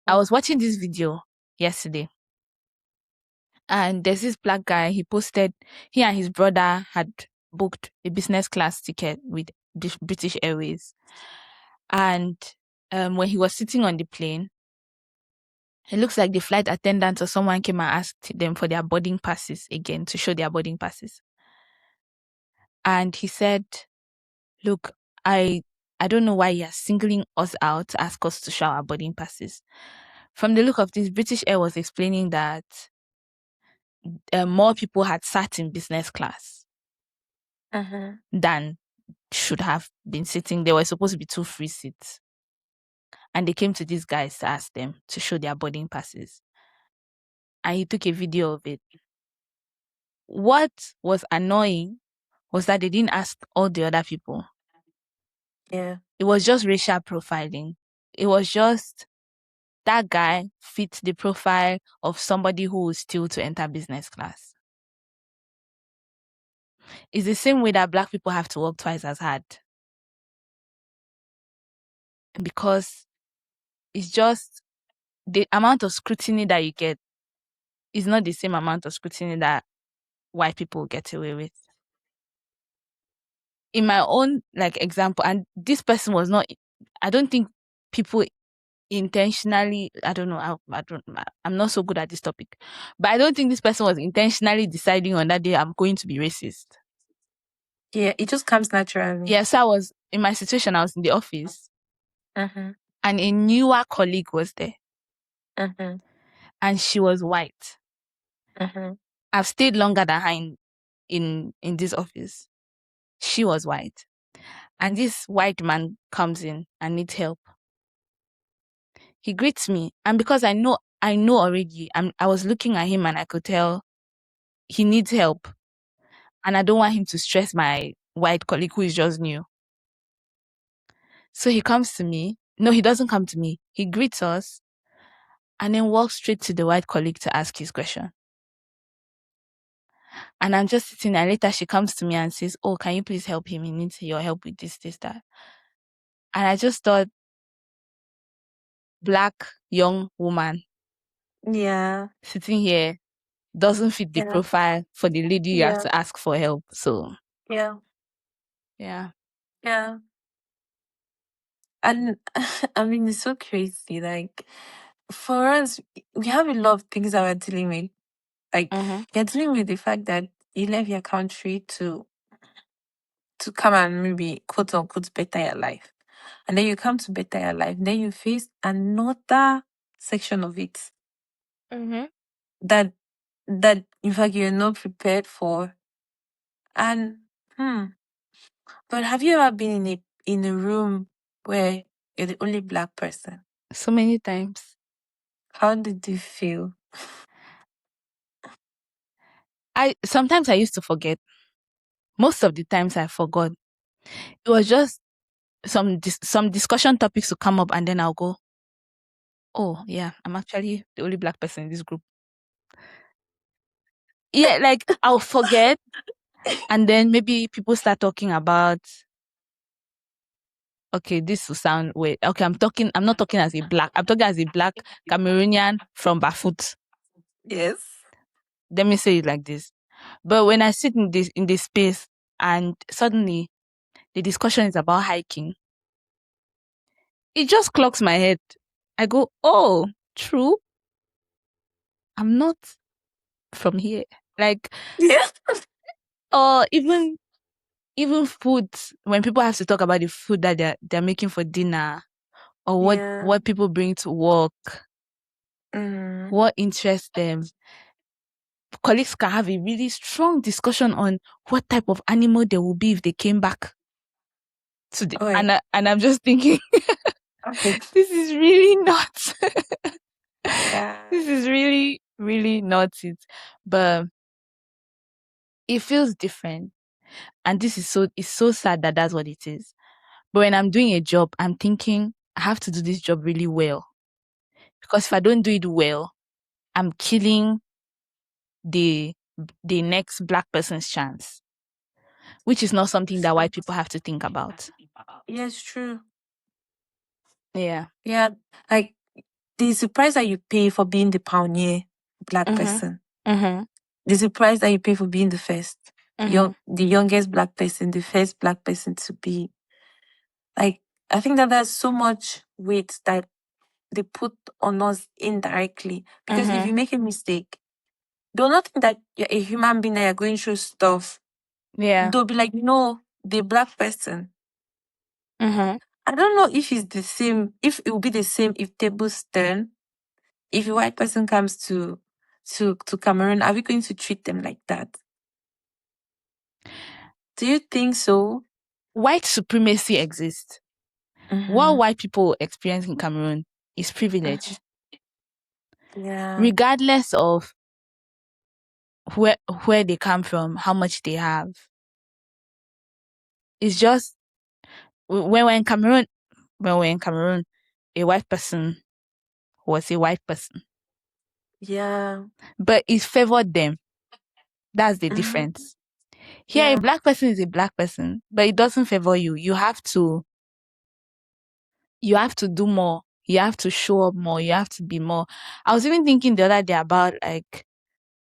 Speaker 1: I was watching this video yesterday, and there's this black guy. He and his brother had booked a business class ticket with the British Airways. And when he was sitting on the plane, it looks like the flight attendant or someone came and asked them for their boarding passes again, to show their boarding passes. And he said, look, I don't know why you're singling us out to ask us to show our boarding passes. From the look of this, British Air was explaining that more people had sat in business class
Speaker 2: Mm-hmm.
Speaker 1: than should have been sitting. There were supposed to be 2 free seats. And they came to these guys to ask them to show their boarding passes. And he took a video of it. What was annoying was that they didn't ask all the other people.
Speaker 2: Yeah.
Speaker 1: It was just racial profiling. It was just that guy fits the profile of somebody who will steal to enter business class. It's the same way that black people have to work twice as hard. Because it's just the amount of scrutiny that you get is not the same amount of scrutiny that white people get away with. In my own example, and this person was not, I don't think people intentionally, I don't know, I'm not so good at this topic, but I don't think this person was intentionally deciding on that day I'm going to be racist.
Speaker 2: Yeah, it just comes naturally.
Speaker 1: Yeah, so I was in my situation, I was in the office
Speaker 2: Mm-hmm.
Speaker 1: and a newer colleague was there
Speaker 2: Mm-hmm.
Speaker 1: and she was white.
Speaker 2: Mm-hmm.
Speaker 1: I've stayed longer than her in this office. She was white. And this white man comes in and needs help. He greets me. And because I know already, I was looking at him and I could tell he needs help. And I don't want him to stress my white colleague who is just new. So he comes to me. No, he doesn't come to me. He greets us and then walks straight to the white colleague to ask his question. And I'm just sitting there. Later, she comes to me and says, "Oh, can you please help him? He needs your help with this, that." And I just thought, black young woman
Speaker 2: Yeah.
Speaker 1: sitting here doesn't fit the
Speaker 2: Yeah.
Speaker 1: profile for the lady you have
Speaker 2: Yeah.
Speaker 1: to ask for help. So,
Speaker 2: Yeah.
Speaker 1: yeah.
Speaker 2: Yeah. And I mean, it's so crazy. Like, for us, we have a lot of things that we're dealing with. Like,
Speaker 1: Mm-hmm.
Speaker 2: you're dealing with the fact that you left your country to come and maybe quote unquote better your life. And then you come to better your life. Then you face another section of it
Speaker 1: Mm-hmm.
Speaker 2: that in fact you're not prepared for. And but have you ever been in a room where you're the only black person?
Speaker 1: So many times.
Speaker 2: How did you feel?
Speaker 1: Sometimes I used to forget. Most of the times I forgot. It was just some discussion topics to come up and then I'll go, "Oh, yeah, I'm actually the only black person in this group." Yeah, like I'll forget and then maybe people start talking about, okay, this will sound weird. Okay, I'm not talking as a black. I'm talking as a black Cameroonian from Bafut.
Speaker 2: Yes.
Speaker 1: Let me say it like this. But when I sit in this space and suddenly the discussion is about hiking, it just clocks my head. I go, "Oh, true. I'm not from here." Like,
Speaker 2: Yeah.
Speaker 1: or even food, when people have to talk about the food that they're making for dinner, or what
Speaker 2: Yeah.
Speaker 1: what people bring to work,
Speaker 2: Mm.
Speaker 1: what interests them. Colleagues can have a really strong discussion on what type of animal they will be if they came back to the,
Speaker 2: Oh, yeah.
Speaker 1: and I'm just thinking,
Speaker 2: Okay.
Speaker 1: this is really not
Speaker 2: Yeah.
Speaker 1: this is really, really not it. But it feels different. And this is it's so sad that that's what it is. But when I'm doing a job, I'm thinking I have to do this job really well. Because if I don't do it well, I'm killing the the next black person's chance, which is not something that white people have to think about.
Speaker 2: Yes, true.
Speaker 1: Yeah.
Speaker 2: Yeah. Like, there's a price that you pay for being the pioneer black
Speaker 1: Mhm.
Speaker 2: person.
Speaker 1: Mhm.
Speaker 2: There's a price that you pay for being the first,
Speaker 1: Mhm.
Speaker 2: the youngest black person, the first black person to be. Like, I think that there's so much weight that they put on us indirectly. Because if you
Speaker 1: Mhm.
Speaker 2: make a mistake, they'll not think that you're a human being that you're going through stuff.
Speaker 1: Yeah.
Speaker 2: They'll be like, no, the black person.
Speaker 1: Mhm.
Speaker 2: I don't know if it's the same, if it will be the same if tables turn. If a white person comes to Cameroon, are we going to treat them like that? Do you think so?
Speaker 1: White supremacy exists. What
Speaker 2: Mm-hmm.
Speaker 1: white people experience in Cameroon is privilege,
Speaker 2: Yeah.
Speaker 1: regardless of where they come from, how much they have. It's just when we're in Cameroon, a white person was a white person,
Speaker 2: Yeah.
Speaker 1: but it favored them. That's the
Speaker 2: Mm-hmm.
Speaker 1: difference. Here, a
Speaker 2: Yeah.
Speaker 1: black person is a black person, but it doesn't favor you. You have to do more. You have to show up more. You have to be more. I was even thinking the other day about like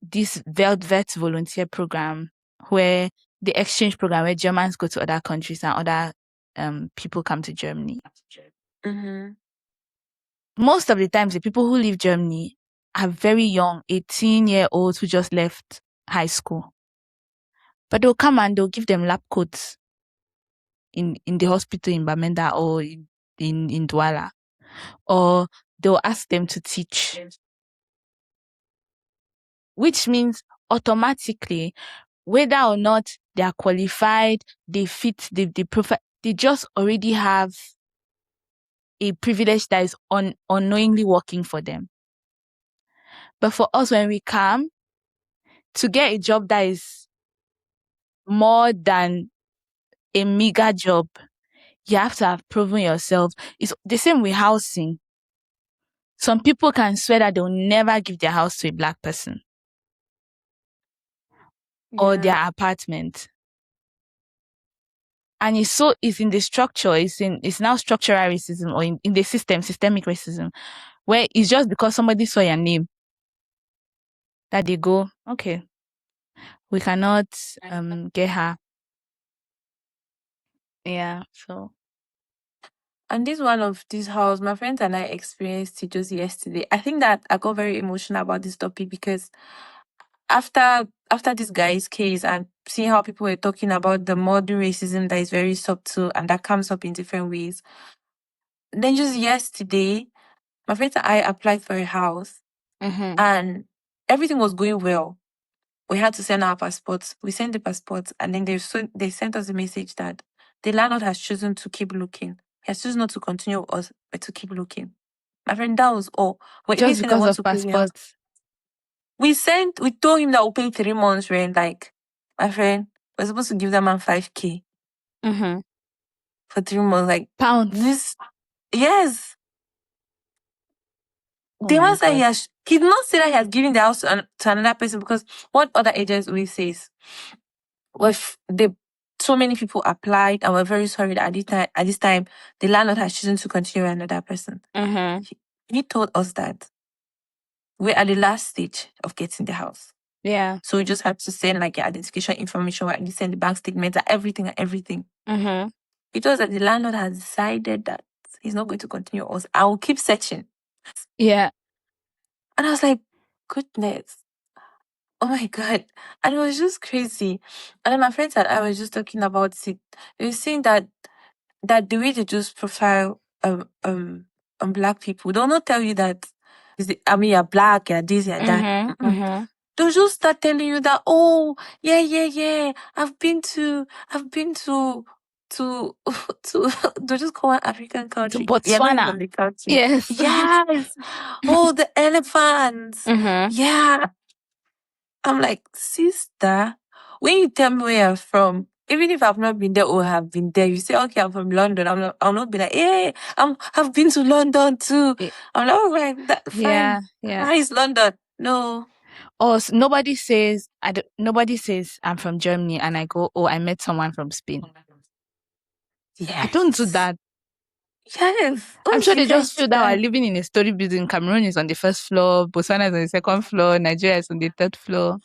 Speaker 1: this Velvet volunteer program, where the exchange program where Germans go to other countries and other people come to Germany.
Speaker 2: Mm-hmm.
Speaker 1: Most of the times, the people who leave Germany are very young, 18-year-olds who just left high school. But they'll come and they'll give them lab coats in the hospital in Bamenda or in Douala. Or they'll ask them to teach, which means automatically, whether or not they are qualified, they fit the profile, they just already have a privilege that is unknowingly working for them. But for us, when we come to get a job that is more than a meager job, you have to have proven yourself. It's the same with housing. Some people can swear that they'll never give their house to a black person or
Speaker 2: Yeah.
Speaker 1: their apartment. And it's in the structure, it's now structural racism, or in the system, systemic racism, where it's just because somebody saw your name that they go, okay, we cannot get her. Yeah, so.
Speaker 2: And this one of this house, my friends and I experienced it just yesterday. I think that I got very emotional about this topic because after this guy's case and seeing how people were talking about the modern racism that is very subtle and that comes up in different ways. Then just yesterday, my friends and I applied for a house and everything was going well. We had to send our passports. We sent the passports and then they sent us a message that the landlord has chosen to keep looking. He has chosen not to continue with us, but to keep looking. My friend, that was all. We even
Speaker 1: Just
Speaker 2: said they
Speaker 1: because
Speaker 2: want
Speaker 1: of
Speaker 2: to pay the house.
Speaker 1: passports.
Speaker 2: We told him that we'll pay 3 months rent. Like, my friend, we're supposed to give that man 5K for 3 months. Like,
Speaker 1: Pounds.
Speaker 2: this, yes.
Speaker 1: Oh
Speaker 2: The
Speaker 1: my
Speaker 2: man said
Speaker 1: God.
Speaker 2: he did not say that he has given the house to another person because what other agents always says, so many people applied and we're very sorry that at this time, the landlord has chosen to continue with another person. He told us that we're at the last stage of getting the house.
Speaker 1: Yeah.
Speaker 2: So we just have to send like your identification information, we send the bank statements and everything. It was that the landlord has decided that he's not going to continue us. I will keep searching.
Speaker 1: Yeah.
Speaker 2: And I was like, goodness. Oh my God. And it was just crazy. And then my friends and I was just talking about it. They were saying that the way they just profile black people, they'll not tell you that you're black, you're this, you're that. They'll just start telling you that, oh, yeah. I've been to they'll just call an African
Speaker 1: To
Speaker 2: country. You're not
Speaker 1: Botswana.
Speaker 2: even the country.
Speaker 1: Yes.
Speaker 2: Yes. Oh, the elephants. Yeah. I'm like, sister, when you tell me where you're from, even if I've not been there or have been there, you say, okay, I'm from London. I'll not be like, hey, I've been to London too.
Speaker 1: Y-
Speaker 2: I'm like, all right, that fine.
Speaker 1: Yeah.
Speaker 2: How is London? No.
Speaker 1: Or nobody says nobody says I'm from Germany and I go, oh, I met someone from Spain. I don't do
Speaker 2: Yes.
Speaker 1: that.
Speaker 2: Yes.
Speaker 1: I'm
Speaker 2: Oh,
Speaker 1: sure
Speaker 2: you
Speaker 1: they just
Speaker 2: guys do
Speaker 1: feel that we're
Speaker 2: that.
Speaker 1: living in a story building. Cameroon is on the first floor, Botswana is on the second floor, Nigeria is on the third floor.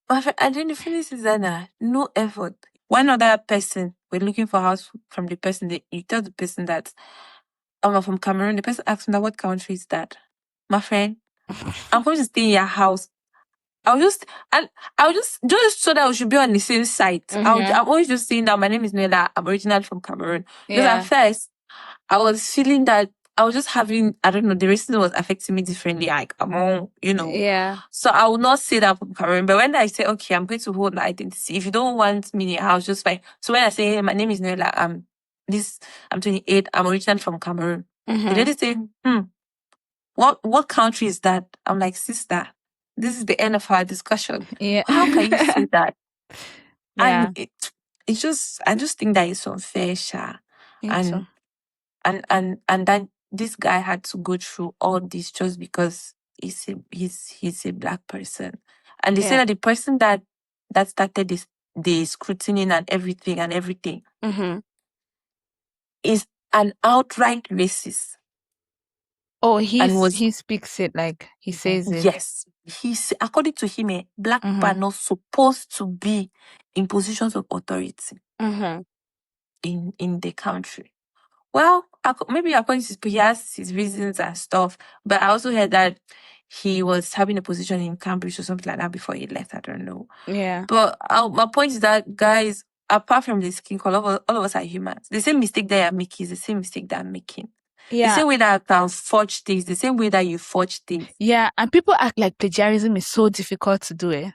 Speaker 2: My friend, and then the funny is that no effort. One other person, we're looking for a house from the person. You tell the person that I'm from Cameroon. The person asks me that what country is that? My friend, I'm going to stay in your house. I'll just and I'll just so that we should be on the same site. I'm always just saying that my name is Nela. I'm originally from Cameroon. Because at
Speaker 1: Yeah.
Speaker 2: first I was feeling that I was just having, I don't know, the racism was affecting me differently. Like I'm all.
Speaker 1: Yeah.
Speaker 2: So I will not say that I'm from Cameroon. But when I say, okay, I'm going to hold my identity. If you don't want me in your house, just fine. So when I say, hey, my name is Nela, I'm 28, I'm originally from Cameroon. The lady say, what country is that? I'm like, sister, this is the end of our discussion.
Speaker 1: Yeah.
Speaker 2: How can you say that?
Speaker 1: Yeah.
Speaker 2: And I just think that it's unfair, Sha.
Speaker 1: Me too.
Speaker 2: And and that this guy had to go through all this just because he's a black person. And they say
Speaker 1: Yeah.
Speaker 2: that the person that started the scrutiny and everything is an outright racist.
Speaker 1: Oh,
Speaker 2: And was
Speaker 1: he speaks it like he says it.
Speaker 2: Yes, according to him, black people are not supposed to be in positions of authority in the country. Well, maybe according to he has his reasons and stuff, but I also heard that he was having a position in Cambridge or something like that before he left. I don't know.
Speaker 1: Yeah.
Speaker 2: But my point is that, guys, apart from the skin color, all of us are humans. The same mistake that you're making is the same mistake that I'm making. The
Speaker 1: Yeah.
Speaker 2: same way that I can forge things, the same way that you forge things.
Speaker 1: Yeah. And people act like plagiarism is so difficult to do it.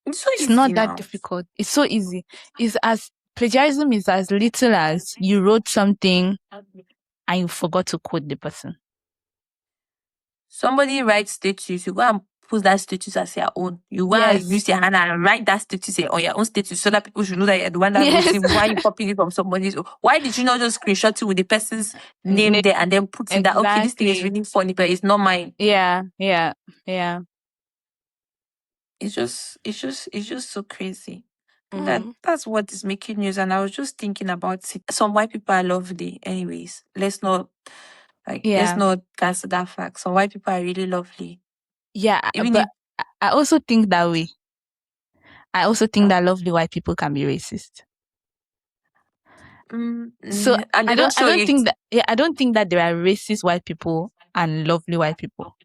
Speaker 2: It's so
Speaker 1: It's
Speaker 2: easy
Speaker 1: not that
Speaker 2: now.
Speaker 1: difficult. It's so easy. Plagiarism is as little as you wrote something and you forgot to quote the person.
Speaker 2: Somebody writes status, you go and put that status as your own. You go and
Speaker 1: Yes.
Speaker 2: use your hand and write that status on your own status so that people should know that you're the one that wrote
Speaker 1: Yes.
Speaker 2: it. Why you copying it from somebody's? Why did you not just screenshot it with the person's name
Speaker 1: Ne-
Speaker 2: there and then put in that, okay, this thing is
Speaker 1: Exactly.
Speaker 2: really funny, but it's not mine.
Speaker 1: Yeah. Yeah. Yeah.
Speaker 2: It's just so crazy.
Speaker 1: Mhm.
Speaker 2: That's what is making news. And I was just thinking about it. Some white people are lovely, anyways. Let's not
Speaker 1: Yeah.
Speaker 2: cancel that fact. Some white people are really lovely.
Speaker 1: Yeah.
Speaker 2: Even
Speaker 1: But
Speaker 2: if
Speaker 1: I also think that way. I also think that lovely white people can be racist. So
Speaker 2: and they don't
Speaker 1: I
Speaker 2: show
Speaker 1: don't
Speaker 2: it.
Speaker 1: think that I don't think that there are racist white people and lovely white people.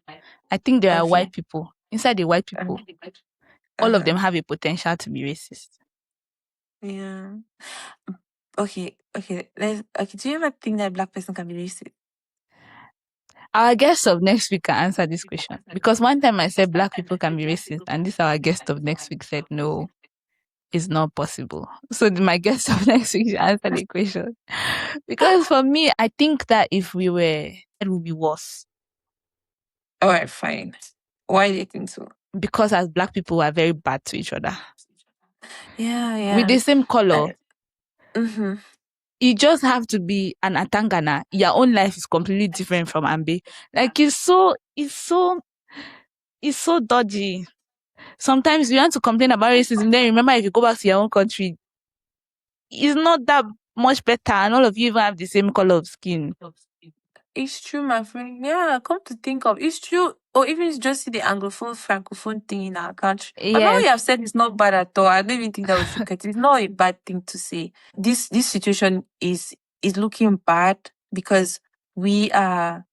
Speaker 1: I think there are
Speaker 2: Okay.
Speaker 1: white people. Inside the white people, all of
Speaker 2: Uh-huh.
Speaker 1: them have a potential to be racist.
Speaker 2: Yeah. Okay. Okay. Do you ever think that a black person can be racist?
Speaker 1: Our guest of next week can answer this question. Because one time I said black people can be racist, and this our guest of next week said no, it's not possible. So my guest of next week should answer the question. Because for me, I think that if we were, it would be worse.
Speaker 2: All right, fine. Why do you think so?
Speaker 1: Because as black people, we are very bad to each other.
Speaker 2: Yeah.
Speaker 1: With the same color,
Speaker 2: Mm-hmm.
Speaker 1: you just have to be an Atangana. Your own life is completely different from Ambi. Like it's so dodgy. Sometimes you want to complain about racism, then remember if you go back to your own country, it's not that much better, and all of you even have the same color of skin.
Speaker 2: It's true, my friend. Yeah, come to think of it's true. Or even just see the Anglophone, Francophone thing in our country. But what
Speaker 1: Yes.
Speaker 2: you have said is not bad at all. I don't even think that we should cut it. It's not a bad thing to say. This situation is looking bad because we are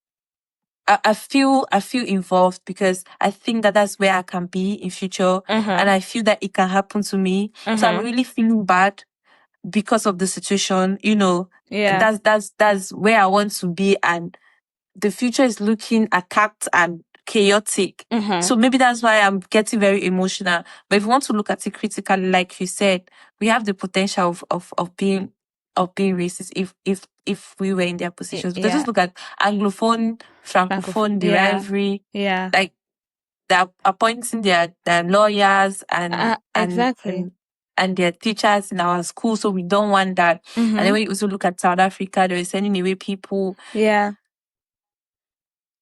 Speaker 2: I feel involved because I think that that's where I can be in future, and I feel that it can happen to me. So I'm really feeling bad because of the situation.
Speaker 1: Yeah.
Speaker 2: That's where I want to be, and the future is looking attacked and chaotic. So maybe that's why I'm getting very emotional. But if you want to look at it critically, like you said, we have the potential of being racist if we were in their positions. Because
Speaker 1: Yeah.
Speaker 2: just look at Anglophone, Francophone, the
Speaker 1: Yeah.
Speaker 2: rivalry,
Speaker 1: Yeah.
Speaker 2: like they're appointing their lawyers
Speaker 1: Exactly.
Speaker 2: and their teachers in our school. So we don't want that. And then when you also look at South Africa, they were sending away people.
Speaker 1: Yeah.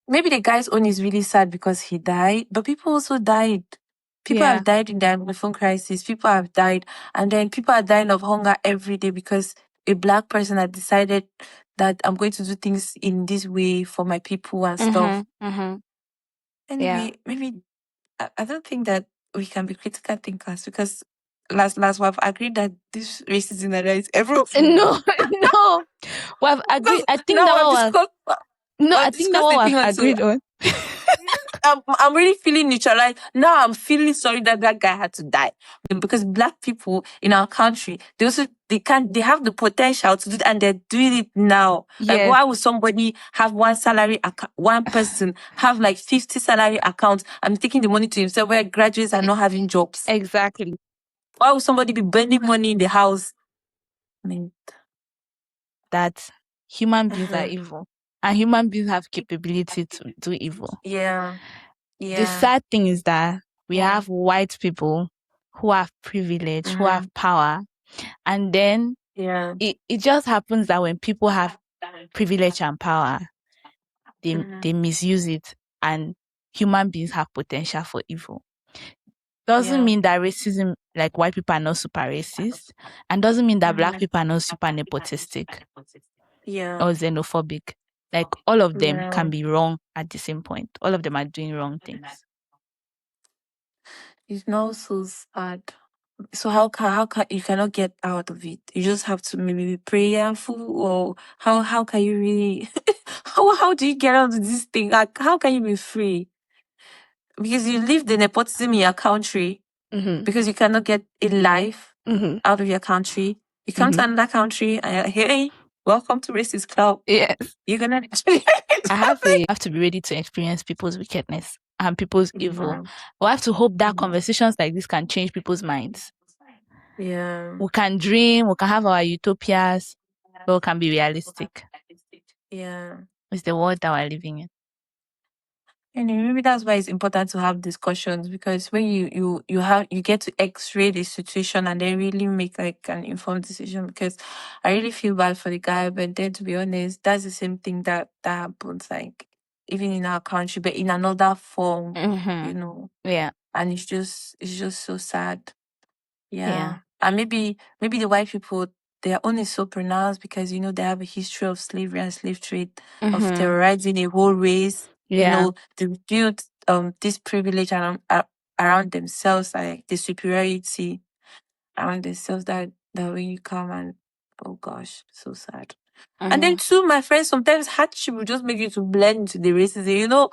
Speaker 2: Maybe the guy's own is really sad because he died, but people also died. People
Speaker 1: Yeah.
Speaker 2: have died in the Anglophone crisis. People have died, and then people are dying of hunger every day because a black person had decided that I'm going to do things in this way for my people and stuff.
Speaker 1: Yeah.
Speaker 2: Anyway, maybe I don't think that we can be critical thinkers because last we've agreed that this racism that is everywhere.
Speaker 1: No, no. We've agreed.
Speaker 2: Because
Speaker 1: I think
Speaker 2: now
Speaker 1: that
Speaker 2: we've
Speaker 1: what
Speaker 2: discussed
Speaker 1: we've no, I
Speaker 2: we've
Speaker 1: think that
Speaker 2: discussed the
Speaker 1: what
Speaker 2: thing
Speaker 1: we've
Speaker 2: until
Speaker 1: agreed on.
Speaker 2: I'm really feeling neutralized. Now I'm feeling sorry that that guy had to die. Because black people in our country, they have the potential to do it and they're doing it now. Like
Speaker 1: Yes.
Speaker 2: why would somebody have one person have like 50 salary accounts and taking the money to himself where graduates are not having jobs?
Speaker 1: Exactly.
Speaker 2: Why would somebody be burning money in the house? I mean,
Speaker 1: That human beings are
Speaker 2: uh-huh.
Speaker 1: evil. And human beings have capability to do evil.
Speaker 2: Yeah.
Speaker 1: The
Speaker 2: Yeah.
Speaker 1: sad thing is that we have white people who have privilege, who have power, and then
Speaker 2: Yeah.
Speaker 1: it just happens that when people have privilege and power, they misuse it, and human beings have potential for evil. Doesn't mean that racism, like white people are not super racist, and doesn't mean that black people are not super nepotistic
Speaker 2: Yeah.
Speaker 1: or xenophobic. Like all of them
Speaker 2: Yeah.
Speaker 1: can be wrong at the same point. All of them are doing wrong things.
Speaker 2: It's not so sad. So how can you cannot get out of it? You just have to maybe be prayerful, or how can you really how do you get out of this thing? Like how can you be free? Because you leave the nepotism in your country because you cannot get a life out of your country. You come to another country and you're like, hey, welcome to Racist Club.
Speaker 1: Yes.
Speaker 2: You're gonna
Speaker 1: I have to be ready to experience people's wickedness and people's evil.
Speaker 2: Mhm.
Speaker 1: We have to hope that conversations like this can change people's minds.
Speaker 2: Yeah.
Speaker 1: We can dream, we can have our utopias, but we can be realistic.
Speaker 2: Yeah.
Speaker 1: It's the world that we're living in.
Speaker 2: And maybe that's why it's important to have discussions, because when you get to x-ray the situation and then really make like an informed decision. Because I really feel bad for the guy, but then to be honest, that's the same thing that happens like even in our country, but in another form,
Speaker 1: Mm-hmm.
Speaker 2: you know.
Speaker 1: Yeah.
Speaker 2: And it's just so sad.
Speaker 1: Yeah.
Speaker 2: Yeah. And maybe the white people, their own is so pronounced because they have a history of slavery and slave trade, of
Speaker 1: Mm-hmm.
Speaker 2: terrorizing a whole race.
Speaker 1: Yeah.
Speaker 2: They built this privilege around themselves, like the superiority around themselves, that when you come and oh gosh, so sad. And then
Speaker 1: Mm-hmm.
Speaker 2: too, my friends, sometimes hardship will just make you to blend into the racism.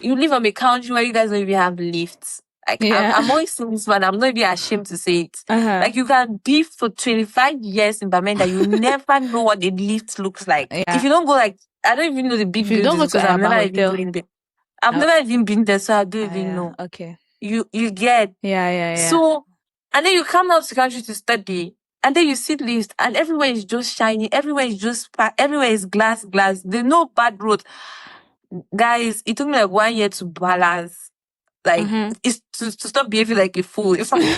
Speaker 2: You live on a country where you guys don't even have lifts. Like
Speaker 1: Yeah.
Speaker 2: I'm always saying this one. I'm not even ashamed to say it.
Speaker 1: Uh-huh.
Speaker 2: Like you can be for 25 years in Bamenda, you never know what a lift looks like. If
Speaker 1: Yeah.
Speaker 2: you don't go, like, I don't even know the
Speaker 1: If
Speaker 2: big
Speaker 1: you don't go
Speaker 2: buildings
Speaker 1: to
Speaker 2: because I've
Speaker 1: Ayaba
Speaker 2: never even
Speaker 1: Hotel,
Speaker 2: been there. I've
Speaker 1: uh,
Speaker 2: never even been there, so I don't even
Speaker 1: yeah.
Speaker 2: know.
Speaker 1: Okay.
Speaker 2: You get.
Speaker 1: Yeah, yeah, yeah.
Speaker 2: So, and then you come out to the country to study, and then you see lifts, and everywhere is just shiny, everywhere is just everywhere is glass, glass. There's no bad road. Guys, it took me like 1 year to balance. Like,
Speaker 1: Mm-hmm.
Speaker 2: it's to stop behaving like a fool. It's not.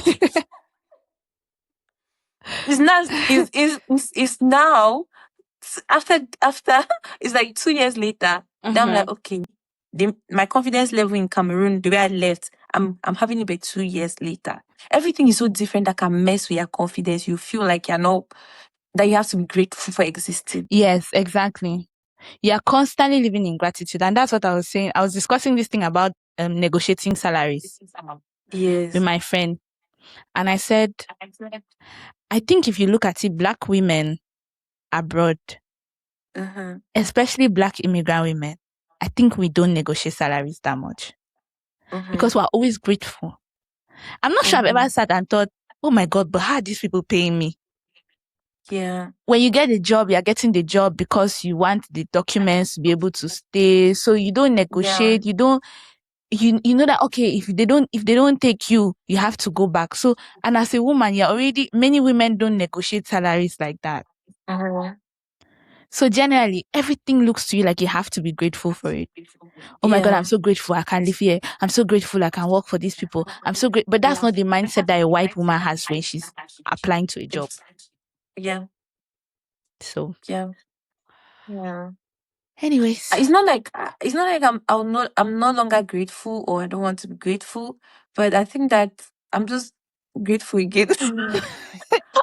Speaker 2: It's now after it's like 2 years later. Then I'm
Speaker 1: Mm-hmm.
Speaker 2: like, okay, my confidence level in Cameroon, the way I left, I'm having it by 2 years later. Everything is so different that can mess with your confidence. You feel like you're not, that you have to be grateful for existing.
Speaker 1: Yes, exactly. You're constantly living in gratitude. And that's what I was saying. I was discussing this thing about negotiating salaries with
Speaker 2: Yes.
Speaker 1: my friend. And I said, I think if you look at it, Black women abroad,
Speaker 2: Uh-huh.
Speaker 1: especially Black immigrant women, I think we don't negotiate salaries that much
Speaker 2: Uh-huh.
Speaker 1: because we're always grateful. I'm not sure I've
Speaker 2: Uh-huh.
Speaker 1: ever sat and thought, oh my God, but how are these people paying me?
Speaker 2: Yeah.
Speaker 1: When you get a job, you're getting the job because you want the documents to be able to stay. So you don't
Speaker 2: Yeah.
Speaker 1: negotiate. You know that, okay, if they don't take you, you have to go back. So, and as a woman, many women don't negotiate salaries like that.
Speaker 2: Uh-huh.
Speaker 1: So generally, everything looks to you like you have to be grateful for it. Oh my God, I'm
Speaker 2: Yeah.
Speaker 1: so grateful I can live here. I'm so grateful I can work for these people. I'm so great. But that's not the mindset that a white woman has when she's applying to a job.
Speaker 2: Yeah.
Speaker 1: So,
Speaker 2: Yeah. Yeah.
Speaker 1: anyways.
Speaker 2: It's not like I'm no longer grateful, or I don't want to be grateful, but I think that I'm just grateful again.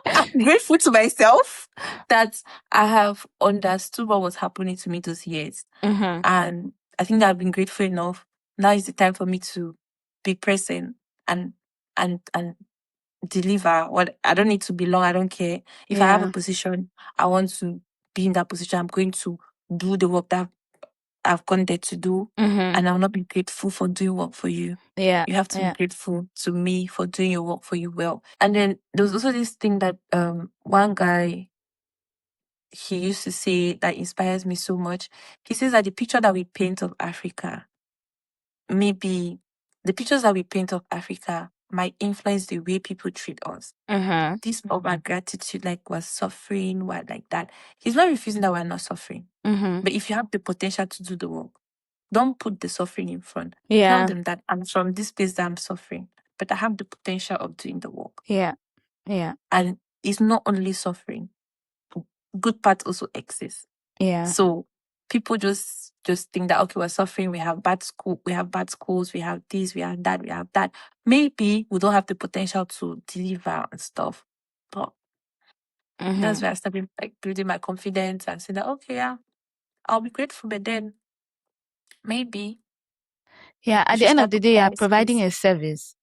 Speaker 2: I'm grateful to myself that I have understood what was happening to me those years.
Speaker 1: Mm-hmm.
Speaker 2: And I think that I've been grateful enough. Now is the time for me to be present and and deliver. What I don't need to be long, I don't care. If I have a
Speaker 1: Yeah.
Speaker 2: position, I want to be in that position. I'm going to do the work that I've gone there to do,
Speaker 1: Mm-hmm.
Speaker 2: and I'll not be grateful for doing work for you.
Speaker 1: Yeah.
Speaker 2: You have to be
Speaker 1: Yeah.
Speaker 2: grateful to me for doing your work for you well. And then there was also this thing that one guy, he used to say that inspires me so much. He says that the picture that we paint of Africa, maybe the pictures that we paint of Africa might influence the way people treat us.
Speaker 1: Mm-hmm.
Speaker 2: This over gratitude, like we're suffering, what like that. He's not refusing that we're not suffering.
Speaker 1: Mm-hmm.
Speaker 2: But if you have the potential to do the work, don't put the suffering in front. Tell
Speaker 1: Yeah.
Speaker 2: them that I'm from this place that I'm suffering, but I have the potential of doing the work.
Speaker 1: Yeah. Yeah.
Speaker 2: And it's not only suffering, good part also exists.
Speaker 1: Yeah.
Speaker 2: So people just think that, okay, we're suffering, we have bad schools, we have this, we have that, we have that. Maybe we don't have the potential to deliver and stuff. But that's
Speaker 1: Mm-hmm.
Speaker 2: where I started like building my confidence and saying that, okay, yeah, I'll be grateful, but then maybe
Speaker 1: Yeah.
Speaker 2: we
Speaker 1: At the
Speaker 2: should
Speaker 1: end of
Speaker 2: start
Speaker 1: the
Speaker 2: to
Speaker 1: day, you're
Speaker 2: price
Speaker 1: providing
Speaker 2: this.
Speaker 1: a service.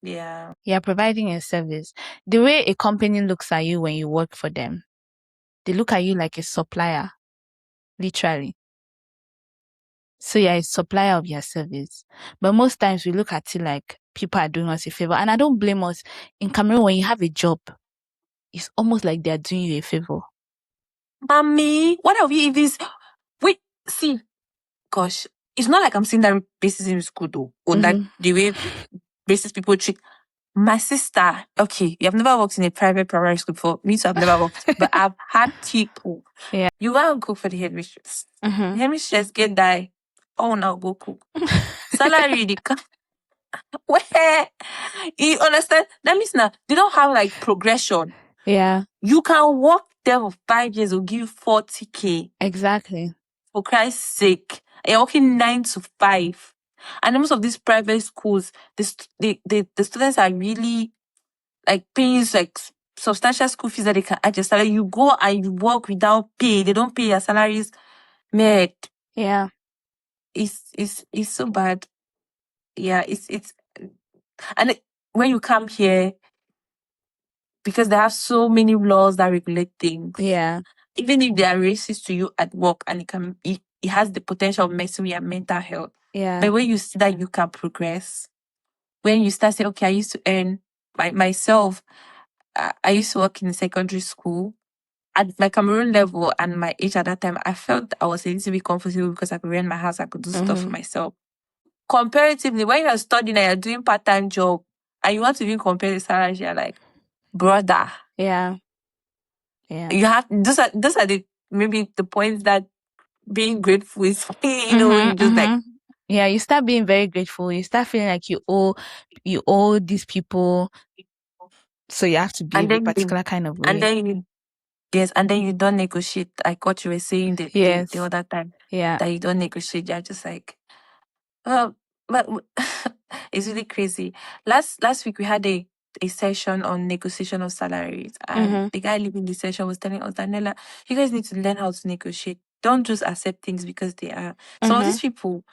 Speaker 2: Yeah.
Speaker 1: You're providing a service. The way a company looks at you when you work for them, they look at you like a supplier, literally. So you're a supplier of your service. But most times we look at it like people are doing us a favor. And I don't blame us. In Cameroon, when you have a job, it's almost like they're doing you a favor.
Speaker 2: Mommy, what are we in this? Wait, see, gosh, it's not like I'm saying that racism is good though, or that
Speaker 1: Mm-hmm.
Speaker 2: the way racist people treat my sister. Okay, you have never worked in a private primary school before. Me too, I've never worked, but I've had people.
Speaker 1: Yeah.
Speaker 2: You go and cook for the headmistress.
Speaker 1: Mm-hmm.
Speaker 2: The headmistress get die. Oh, now go cook. Salary, they come. Where? You understand? That means now they don't have like progression.
Speaker 1: Yeah,
Speaker 2: You can work there for 5 years, will give you 40K.
Speaker 1: exactly.
Speaker 2: For Christ's sake. And you're working 9 to 5. And most of these private schools, the students are really like paying like substantial school fees that they can adjust salary. You go and you work without pay. They don't pay your salaries. Mate,
Speaker 1: Yeah.
Speaker 2: it's so bad. Yeah, it's and when you come here, because they have so many laws that regulate things.
Speaker 1: Yeah.
Speaker 2: Even if they are racist to you at work and it has the potential of messing with your mental health.
Speaker 1: Yeah.
Speaker 2: But when you see that you can progress, when you start saying, okay, I used to earn myself, I used to work in secondary school. At my Cameroon level and my age at that time, I felt I was a little bit comfortable because I could rent my house, I could do stuff for
Speaker 1: Mm-hmm.
Speaker 2: myself. Comparatively, when you're studying and you're doing part-time job and you want to even compare the salary, you're like, brother,
Speaker 1: Yeah. Yeah.
Speaker 2: you have those are the maybe the points that being grateful is
Speaker 1: Mm-hmm.
Speaker 2: you just like
Speaker 1: Mm-hmm. Yeah, you start being very grateful. You start feeling like you owe these people, so you have to
Speaker 2: and
Speaker 1: behave a
Speaker 2: then you
Speaker 1: particular kind of
Speaker 2: and
Speaker 1: way.
Speaker 2: then you yes, and then you don't negotiate like what you were saying the
Speaker 1: Yes.
Speaker 2: other time
Speaker 1: Yeah.
Speaker 2: that you don't negotiate. You're just like, well, but it's really crazy. Last week we had a session on negotiation of salaries, and
Speaker 1: Mm-hmm.
Speaker 2: the guy leading the session was telling us that Nella, you guys need to learn how to negotiate. Don't just accept things because they are. Some of
Speaker 1: Mm-hmm.
Speaker 2: these people,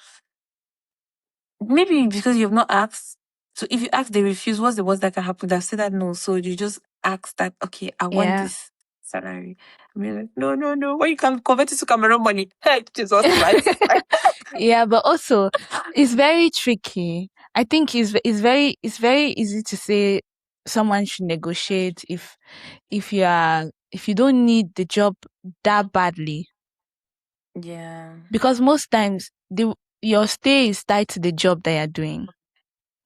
Speaker 2: maybe because you've not asked. So if you ask, they refuse. What's the worst that can happen? They've said that no. So you just ask that, okay, I want
Speaker 1: Yeah.
Speaker 2: this salary. I mean, like, no, no, no. Why you can convert it to Cameroon money? Hey, Jesus Christ.
Speaker 1: Yeah, but also it's very tricky. I think it's very easy to say someone should negotiate if you don't need the job that badly,
Speaker 2: Yeah.
Speaker 1: because most times your stay is tied to the job that you're doing.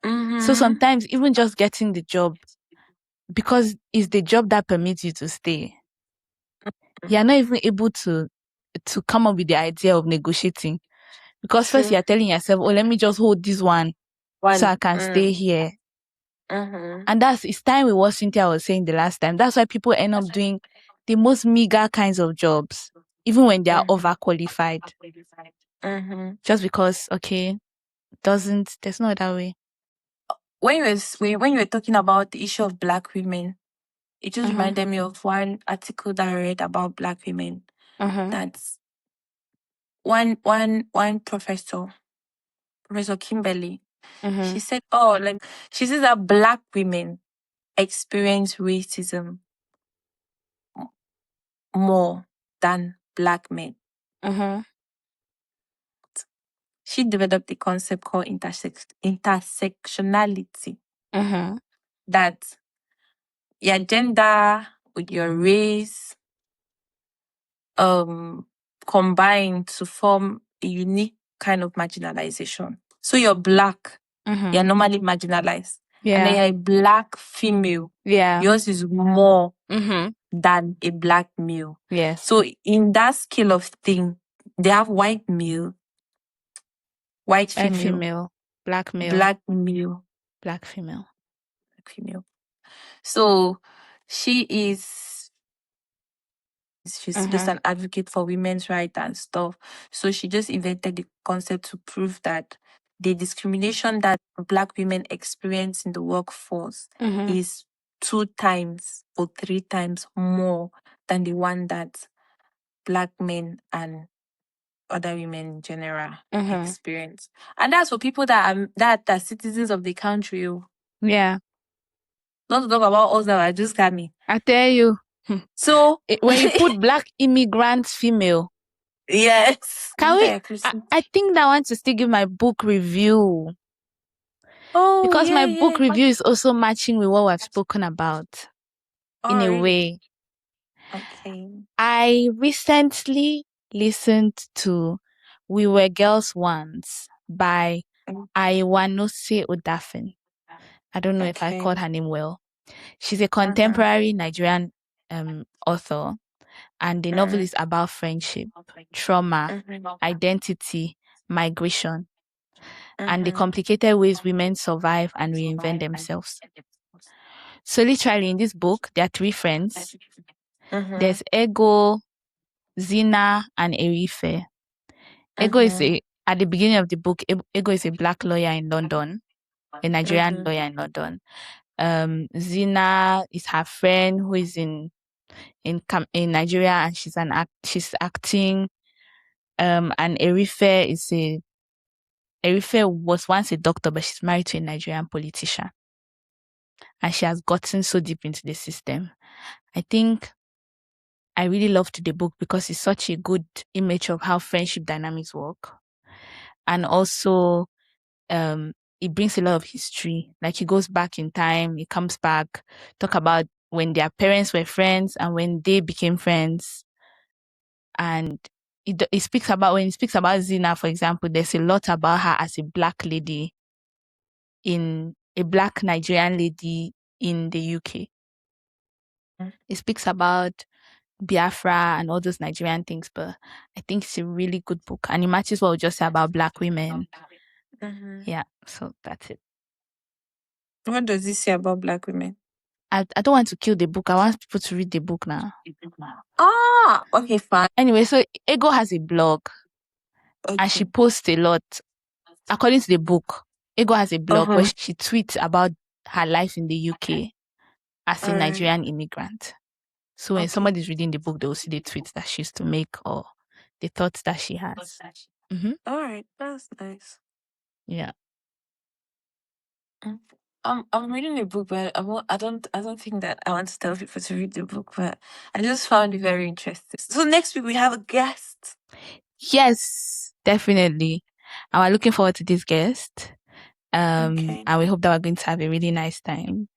Speaker 1: So
Speaker 2: Mm-hmm.
Speaker 1: sometimes even just getting the job, because it's the job that permits you to stay, you're not even able to come up with the idea of negotiating, because first
Speaker 2: True.
Speaker 1: you're telling yourself, oh, let me just hold this one so
Speaker 2: One.
Speaker 1: I can stay here.
Speaker 2: Mm-hmm.
Speaker 1: And it's time with what Cynthia was saying the last time. That's why people end up doing the most meager kinds of jobs, even when they are
Speaker 2: Mm-hmm.
Speaker 1: overqualified.
Speaker 2: Mm-hmm.
Speaker 1: Just because, okay, there's no other way.
Speaker 2: When you were talking about the issue of black women, it just
Speaker 1: Mm-hmm.
Speaker 2: reminded me of one article that I read about black women.
Speaker 1: Mm-hmm.
Speaker 2: That's one Professor Kimberly.
Speaker 1: Mm-hmm.
Speaker 2: She said, oh, like she says that black women experience racism more than black men.
Speaker 1: Mm-hmm.
Speaker 2: She developed a concept called intersectionality.
Speaker 1: Mm-hmm.
Speaker 2: That your gender with your race combine to form a unique kind of marginalization. So you're black,
Speaker 1: Mm-hmm.
Speaker 2: you're normally marginalized. And then
Speaker 1: Yeah.
Speaker 2: you're a black female.
Speaker 1: Yeah.
Speaker 2: Yours is more
Speaker 1: Mm-hmm.
Speaker 2: than a black male.
Speaker 1: Yes.
Speaker 2: So in that scale of thing, they have white male, white
Speaker 1: White
Speaker 2: female,
Speaker 1: female, black male,
Speaker 2: black male,
Speaker 1: black female.
Speaker 2: black female. So she is she's just
Speaker 1: Mm-hmm.
Speaker 2: an advocate for women's rights and stuff. So she just invented the concept to prove that the discrimination that black women experience in the workforce
Speaker 1: Mm-hmm.
Speaker 2: is 2 times or 3 times more than the one that black men and other women in general
Speaker 1: Mm-hmm.
Speaker 2: experience. And that's for people that are citizens of the country. Oh.
Speaker 1: Yeah.
Speaker 2: Not to talk about us that are just coming.
Speaker 1: I tell you.
Speaker 2: So
Speaker 1: When you put black immigrants female,
Speaker 2: yes.
Speaker 1: can
Speaker 2: What
Speaker 1: we?
Speaker 2: are you,
Speaker 1: I,
Speaker 2: Christine?
Speaker 1: I think that I want to still give my book review,
Speaker 2: Oh
Speaker 1: because
Speaker 2: yeah,
Speaker 1: my book
Speaker 2: yeah.
Speaker 1: review is also matching with what we've spoken about
Speaker 2: Oh
Speaker 1: in a
Speaker 2: really?
Speaker 1: way.
Speaker 2: Okay.
Speaker 1: I recently listened to We Were Girls Once by
Speaker 2: Mm,
Speaker 1: Iwanose Odafin. I don't know if I
Speaker 2: okay.
Speaker 1: called her name well. She's a
Speaker 2: Mm-hmm.
Speaker 1: contemporary Nigerian author, and the novel
Speaker 2: Mm-hmm.
Speaker 1: is about friendship, trauma,
Speaker 2: Mm-hmm.
Speaker 1: identity, migration, and the
Speaker 2: Mm-hmm.
Speaker 1: complicated ways women survive and reinvent themselves. So literally in this book, there are three friends.
Speaker 2: Mm-hmm.
Speaker 1: There's Ego, Zina, and Erife. Ego is
Speaker 2: Mm-hmm.
Speaker 1: at the beginning of the book, Ego is a black lawyer in London, a Nigerian
Speaker 2: Mm-hmm.
Speaker 1: lawyer in London. Zina is her friend who is in Nigeria, and she's acting. And Erife was once a doctor, but she's married to a Nigerian politician, and she has gotten so deep into the system. I think I really loved the book because it's such a good image of how friendship dynamics work, and also um it brings a lot of history. Like, he goes back in time, he comes back, talk about when their parents were friends and when they became friends. And it speaks about, when it speaks about Zina, for example, there's a lot about her as a black lady, in a black Nigerian lady in the UK. It speaks about Biafra and all those Nigerian things, but I think it's a really good book, and it matches what we just said about black women.
Speaker 2: Mm-hmm.
Speaker 1: Yeah, so that's it.
Speaker 2: What does this say about black women?
Speaker 1: I don't want to kill the book. I want people to read the book now.
Speaker 2: Ah, okay, fine.
Speaker 1: Anyway, so Ego has a blog and she
Speaker 2: Okay.
Speaker 1: posts a lot. According to the book, Ego has a blog where
Speaker 2: Uh-huh.
Speaker 1: she tweets about her life in the UK as a
Speaker 2: All right.
Speaker 1: Nigerian immigrant. So when
Speaker 2: Okay.
Speaker 1: somebody's reading the book, they'll see the tweets that she used to make or the thoughts that she has.
Speaker 2: All right. That's nice.
Speaker 1: Yeah.
Speaker 2: Mm. I'm reading a book, but I don't think that I want to tell people to read the book, but I just found it very interesting. So next week we have a guest.
Speaker 1: Yes, definitely. And we're looking forward to this guest.
Speaker 2: Okay.
Speaker 1: And we hope that we're going to have a really nice time.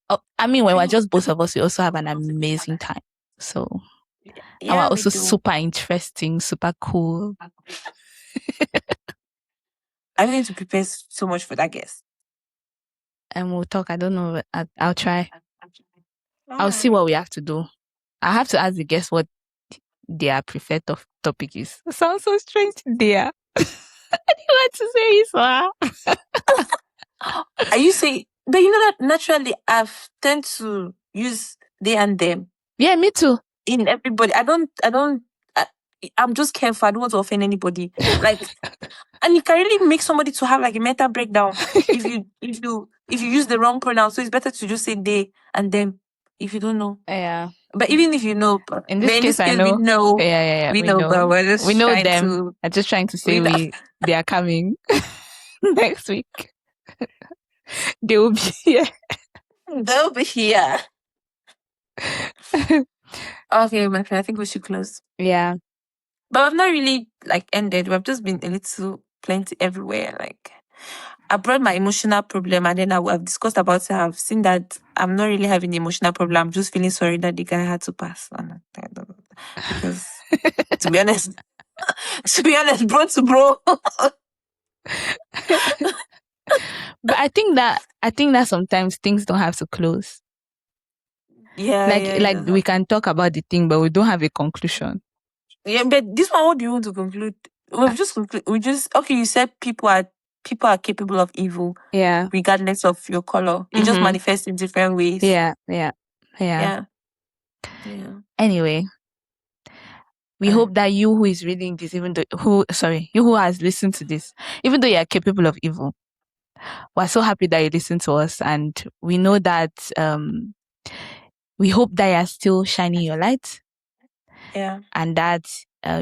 Speaker 1: Oh, I mean, when we're just both of us, we also have an amazing time. So, and we're
Speaker 2: Yeah, we
Speaker 1: also
Speaker 2: do.
Speaker 1: super interesting, super cool.
Speaker 2: I'm going to prepare so much for that guest.
Speaker 1: And we'll talk. I don't know. But I'll try.
Speaker 2: All
Speaker 1: I'll see
Speaker 2: right.
Speaker 1: what we have to do. I have to ask the guests what their preferred topic is. It sounds so strange, dear. I didn't want to say it, sir.
Speaker 2: Are you saying? But you know that naturally I've tend to use they and them
Speaker 1: Yeah, me too.
Speaker 2: in everybody. I, I'm just careful. I don't want to offend anybody. Like, and it can really make somebody to have like a mental breakdown if you use the wrong pronoun. So it's better to just say they and them if you don't know.
Speaker 1: Yeah.
Speaker 2: But even if you know, but
Speaker 1: In this
Speaker 2: in this
Speaker 1: case, I
Speaker 2: case we
Speaker 1: know.
Speaker 2: know,
Speaker 1: Yeah.
Speaker 2: we
Speaker 1: We
Speaker 2: know, but
Speaker 1: know.
Speaker 2: we're
Speaker 1: We
Speaker 2: just
Speaker 1: know
Speaker 2: trying
Speaker 1: them.
Speaker 2: to
Speaker 1: I'm just trying to say
Speaker 2: we
Speaker 1: they are coming next week. They will be here.
Speaker 2: they'll be here. Okay, my friend, I think we should close.
Speaker 1: Yeah.
Speaker 2: But we've not really like ended. We've just been a little plenty everywhere. Like I brought my emotional problem and then I've discussed about it. I've seen that I'm not really having the emotional problem. I'm just feeling sorry that the guy had to pass on. Because to be honest, bro to bro.
Speaker 1: But I think that sometimes things don't have to close.
Speaker 2: Yeah,
Speaker 1: Like
Speaker 2: yeah, it
Speaker 1: like
Speaker 2: does
Speaker 1: we
Speaker 2: have.
Speaker 1: can talk about the thing, but we don't have a conclusion.
Speaker 2: Yeah, but this one, what do you want to conclude? We've
Speaker 1: Uh,
Speaker 2: just conclude. We just okay. You said people are capable of evil,
Speaker 1: yeah.
Speaker 2: regardless of your color. It just
Speaker 1: Mm-hmm.
Speaker 2: manifests in different ways.
Speaker 1: Yeah.
Speaker 2: Yeah, yeah.
Speaker 1: Anyway, we
Speaker 2: All right.
Speaker 1: hope that you who is reading this, you who has listened to this, even though you are capable of evil, we're so happy that you listen to us, and we know that we hope that you are still shining your light,
Speaker 2: Yeah,
Speaker 1: and that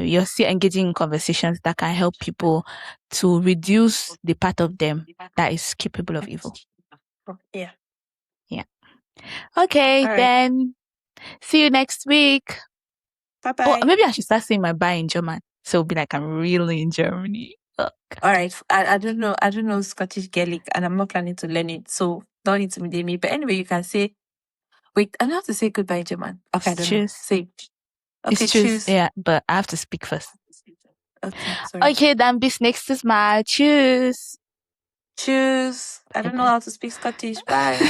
Speaker 1: you're still engaging in conversations that can help people to reduce the part of them that is capable of evil.
Speaker 2: yeah.
Speaker 1: Yeah. Okay,
Speaker 2: All right.
Speaker 1: then see you next week.
Speaker 2: Bye
Speaker 1: Oh,
Speaker 2: bye.
Speaker 1: maybe I should start saying my bye in German. So it'll be like I'm really in Germany. Oh,
Speaker 2: All
Speaker 1: God.
Speaker 2: right. I don't know. I don't know Scottish Gaelic, and I'm not planning to learn it, so don't intimidate me. But anyway, you can say Wait, I don't have to say goodbye in German. Okay, I
Speaker 1: It's
Speaker 2: don't know.
Speaker 1: choose.
Speaker 2: Say.
Speaker 1: It's
Speaker 2: Okay,
Speaker 1: choose.
Speaker 2: choose.
Speaker 1: Yeah, but I have to speak first.
Speaker 2: Okay, sorry.
Speaker 1: Okay, dann bis nächstes Mal. Tschüss.
Speaker 2: Choose. I don't know
Speaker 1: Bye-bye.
Speaker 2: how to speak Scottish. Bye.